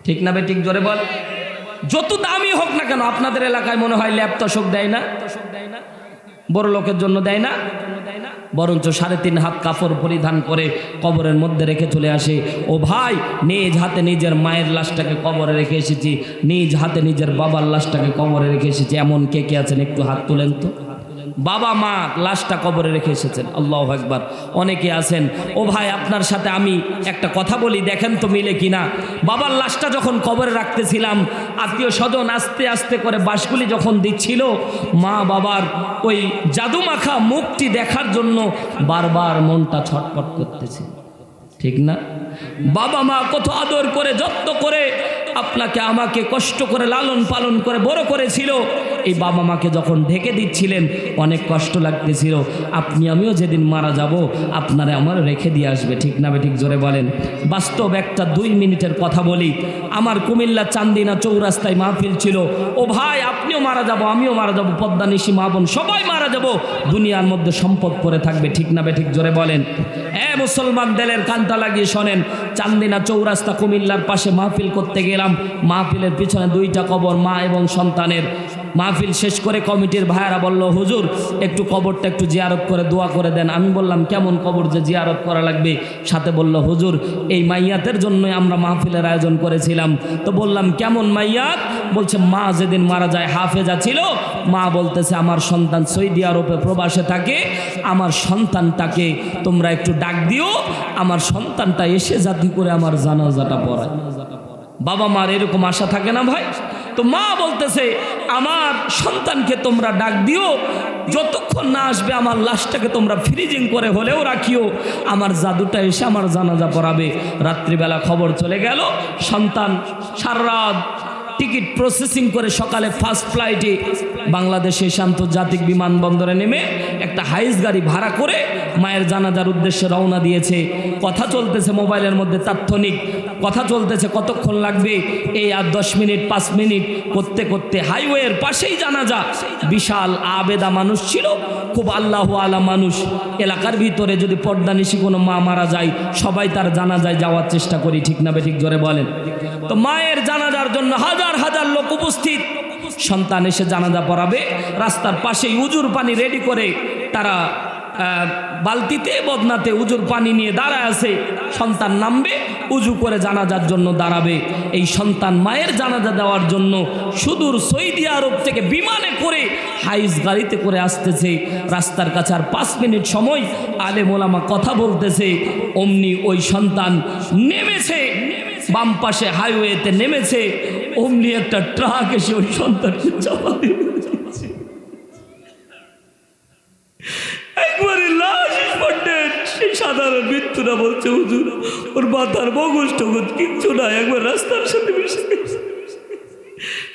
ঠিক না বেঠিক? জোরে বল। যত দামি হোক না কেন, আপনাদের এলাকায় মনে হয় ল্যাপ তোষক দেয় না? বড় লোকের জন্য দেয় না? বরঞ্চ 3.5 হাত কাপড় পরিধান করে কবরের মধ্যে রেখে চলে আসে। ও ভাই, নিজ হাতে নিজের মায়ের লাশটাকে কবরে রেখে এসেছি, নিজ হাতে নিজের বাবার লাশটাকে কবরে রেখে এসেছি। এমন কে কে আছেন একটু হাত তুলেন তো। বাবা মা লাশটা কবরে রেখে এসেছেন, আল্লাহু আকবার। অনেকে আছেন। ও ভাই, আপনার সাথে আমি একটা কথা বলি, দেখেন তো মিলে কিনা। বাবার লাশটা যখন কবরে রাখতেছিলাম, আত্মীয় স্বজন আস্তে আস্তে করে বাঁশগুলি যখন দিচ্ছিল, মা বাবার ওই জাদুমাখা মুখটি দেখার জন্য বারবার মনটা ছটফট করতেছে। ঠিক না? বাবা মা কত আদর করে যত্ন করে আপনাকে আমাকে কষ্ট করে লালন পালন করে বড় করেছিল। এই বাবা মাকে যখন ঢেকে দিচ্ছিলেন অনেক কষ্ট লাগতেছিল। আপনি আমিও যেদিন মারা যাব আপনারা আমার রেখে দিয়ে আসবে। ঠিক না বেঠিক? জোরে বলেন। বাস্তব একটা 2 মিনিটের কথা বলি। আমার কুমিল্লা চান্দিনা চৌরাস্তায় মাহফিল ছিল। ও ভাই, আপনিও মারা যাব, আমিও মারা যাব, পদ্মা নিশি মা বোন সবাই মারা যাব, দুনিয়ার মধ্যে সম্পদ পড়ে থাকবে। ঠিক না বেঠিক? জোরে বলেন। মুসলমান দেলের কানটা লাগিয়ে শোনেন। চান্দিনা চৌরাস্তা কুমিল্লার পাশে মাহফিল করতে গেলাম। মাহফিলের পিছনে 2টা কবর, মা এবং সন্তানের। মাহফিল শেষ করে কমিটির ভাইয়েরা বলল, হুজুর একটু কবরটা একটু জিয়ারত করে দোয়া করে দেন। আমি বললাম কেমন কবর যে জিয়ারত করা লাগবে? সাথে বলল, হুজুর এই মাইয়াতের জন্যই আমরা মাহফিলের আয়োজন করেছিলাম। তো বললাম কেমন মাইয়াত? বলছে মা যেদিন মারা যায় হাফেজা ছিল। মা বলতেছে আমার সন্তান সৌদি আরবে প্রবাসে থাকে, আমার সন্তানটাকে তোমরা একটু ডাক দিও, আমার সন্তানটা এসে যাতে করে আমার জানাজাটা পড়ায়। বাবা মার এরকম আশা থাকে না ভাই? তো মা বলতেছে আমার সন্তানকে তোমরা ডাক দিও, যতক্ষণ না আসবে আমার লাশটাকে তোমরা ফ্রিজিং করে হলেও রাখিও, আমার জাদুটা এসে আমার জানাজা পড়াবে। রাত্রিবেলা খবর চলে গেল, সন্তান সারা রাত টিকিট প্রসেসিং করে সকালে ফার্স্ট ফ্লাইটে বাংলাদেশে আন্তর্জাতিক বিমানবন্দরে নেমে একটা হাইস গাড়ি ভাড়া করে মায়ের জানাজার উদ্দেশ্যে রওনা দিয়েছে। কথা চলতেছে মোবাইলের মধ্যে, তাৎক্ষণিক কথা চলতেছে কতক্ষণ লাগবে, এই আর 10 মিনিট 5 মিনিট করতে করতে হাইওয়ের পাশেই জানাজা। বিশাল আবেদা মানুষ ছিল, খুব আল্লাহ আলা মানুষ। এলাকার ভিতরে যদি পর্দানিশি কোনো মা মারা যায় সবাই তার জানাজায় যাওয়ার চেষ্টা করি। ঠিক না বেঠিক? জোরে বলেন। তো মায়ের জানাজার জন্য হাজার হাজার লোক উপস্থিত। সন্তান এসে জানাজা পড়াবে, রাস্তার পাশেই উজুর পানি রেডি করে তারা বালতিতে বদনাতে উজুর পানি নিয়ে দাঁড়ায় আছে। সন্তান নামবে, উজু করে জানাজার জন্য দাঁড়াবে। এই সন্তান মায়ের জানাজা দেওয়ার জন্য সুদূর সৌদি আরব থেকে বিমানে করে হাইস গাড়িতে করে আসতেছে। রাস্তার কাছে আর 5 মিনিট সময়, আলেম ওলামা কথা বলতেছে। অমনি ওই সন্তান নেমেছে, বাম পাশে হাইওয়েতে নেমেছে। অমনি একটা ট্রাক এসে ওই সন্তানকে চাপা দিয়ে একবারে লাশ স্পটেড। সেই সাধারণ মৃত্যুরা বলছে হুজুর ওর মাথার মগজ টগজ কিচ্ছু না, একবার রাস্তার সাথে মিশে গেছে।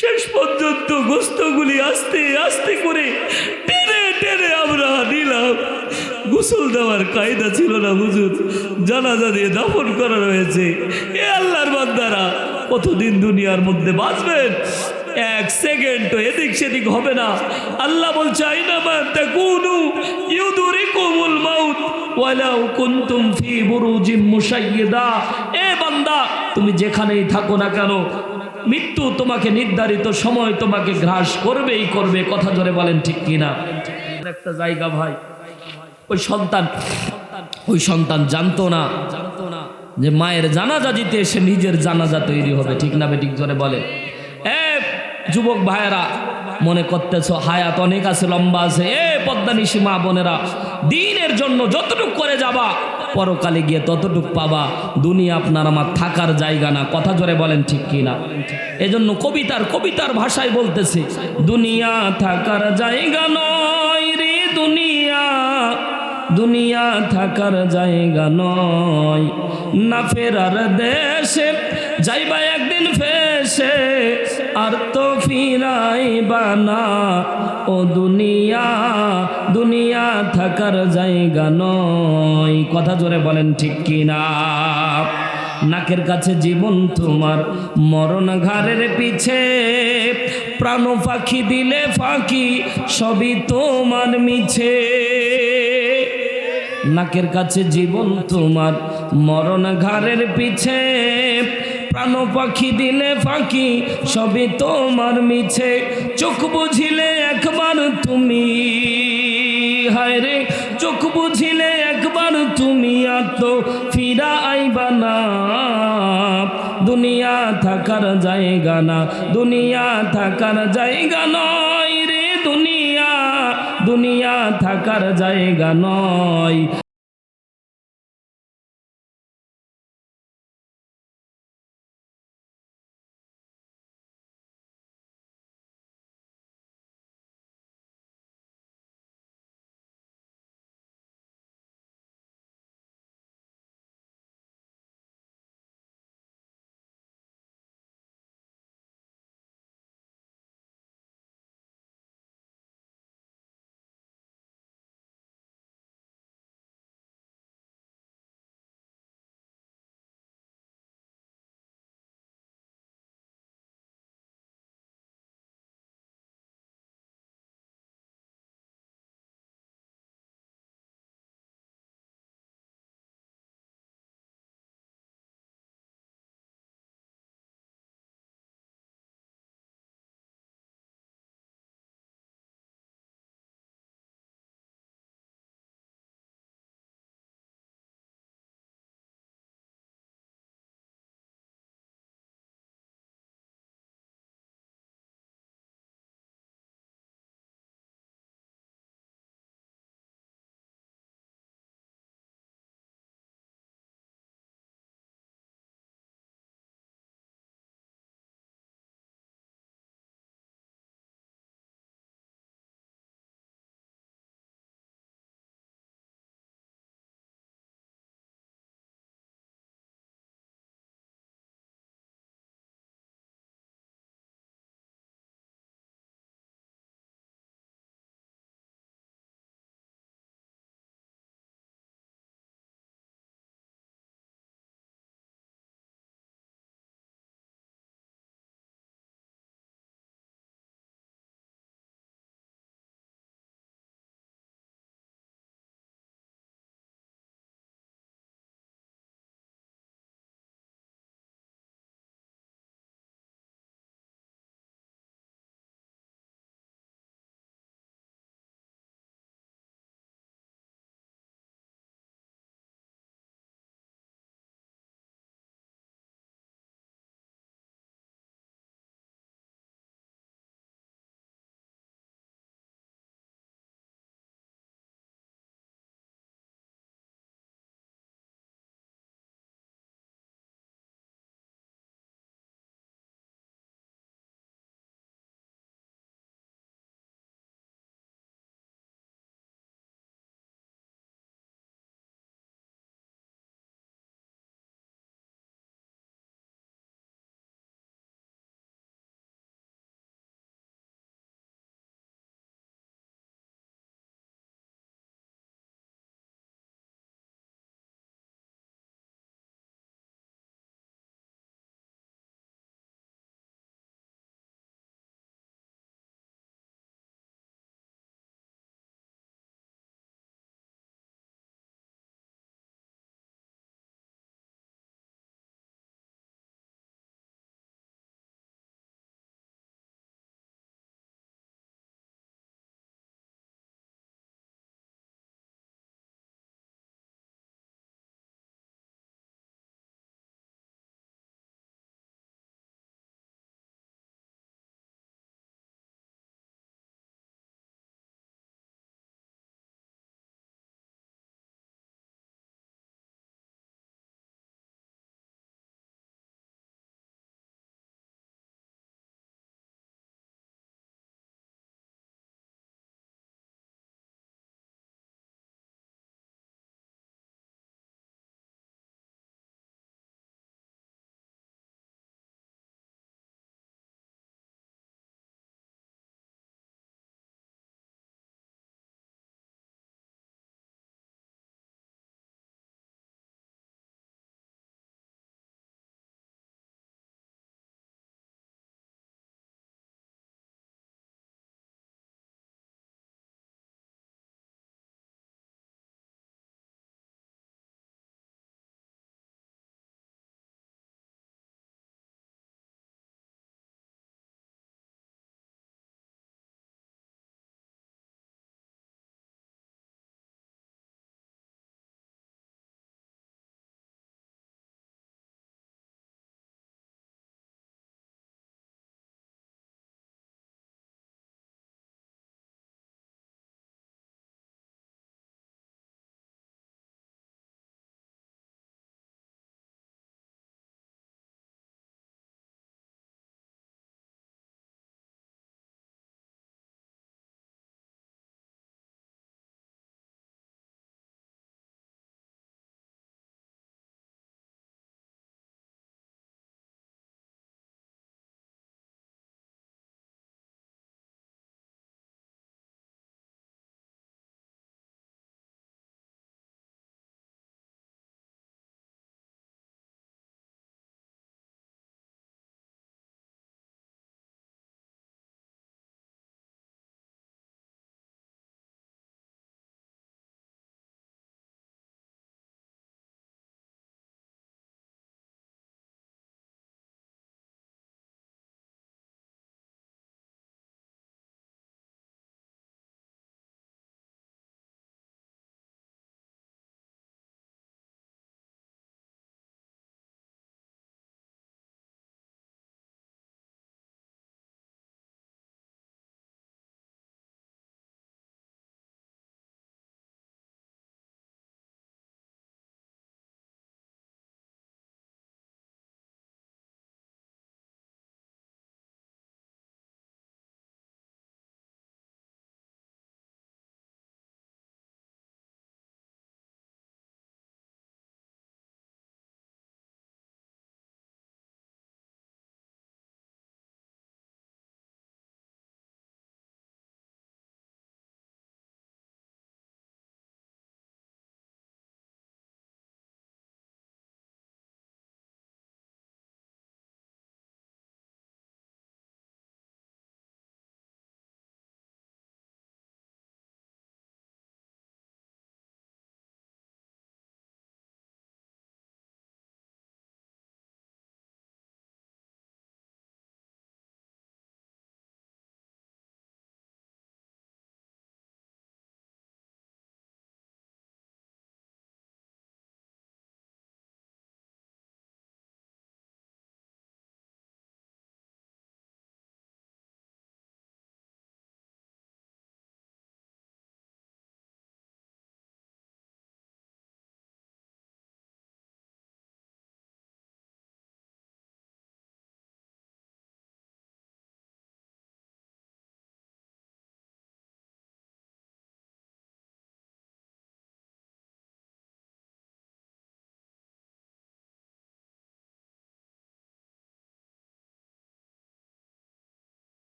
শেষ পর্যন্ত গোস্তগুলি আস্তে আস্তে করে টেনে টেনে আমরা নিলাম। গোসল দেওয়ার কায়দা ছিল না হুজুর, জানাজা দিয়ে দাফন করা রয়েছে। এ আল্লাহর বান্দারা, কতদিন দুনিয়ার মধ্যে বাঁচবেন? 1 সেকেন্ড এদিক সেদিক হবে না। আল্লাহ বলছে আইনামা তাকুনু ইউদরিকুমুল মাউত ওয়ালাউ কুনতুম ফি বুরুজিম মুশাইয়্যিদা। এ বান্দা, তুমি যেখানেই থাকো না কেন, মৃত্যু তোমাকে নির্ধারিত সময় তোমাকে গ্রাস করবেই করবে। কথা জোরে বলেন ঠিক কিনা? একটা জায়গা ভাই, ওই সন্তান জানতো না যে মায়ের জানাজা দিতে এসে নিজের জানাজা তৈরি হবে। ঠিক না বেঠিক? জোরে বলে। যুবক ভাইয়েরা, মনে করতেছ হায়াত অনেক আছে, লম্বা আছে। পদ্মানিশি মা বোনেরা, দিনের জন্য যতটুকু করে যাবা পরকালে গিয়ে ততটুক পাবা। দুনিয়া আপনার আমার থাকার জায়গা না। কথা জোরে বলেন ঠিক কিনা? এজন্য কবিতার ভাষায় বলতেছে, দুনিয়া থাকার জায়গা নয় রে দুনিয়া, দুনিয়া থাকার জায়গা নয়, না ফেরার দেশে যাইবা একদিন ফেসে, আর তো ফিরাইবা না ও দুনিয়া, দুনিয়া থাকার জায়গা নয়। কথা জোরে বলেন ঠিক কিনা? নাকের কাছে জীবন তোমার, মরণ ঘাড়ের পিছে, প্রাণ পাখি দিলে ফাঁকি, সবই তোমার মিছে। নাকের কাছে জীবন তোমার, মরণ ঘাড়ের পিছে, প্রাণ পাখি দিলে ফাঁকি, সবই তোমার মিছে। চোখ বুঝিলে একবার তুমি, হায় রে চোখ বুঝিলে একবার তুমি, আর তো ফিরা আইবা না। দুনিয়া থাকার জায়গা না, দুনিয়া থাকার জায়গা নয় রে দুনিয়া, দুনিয়া থাকার জায়গা নয়।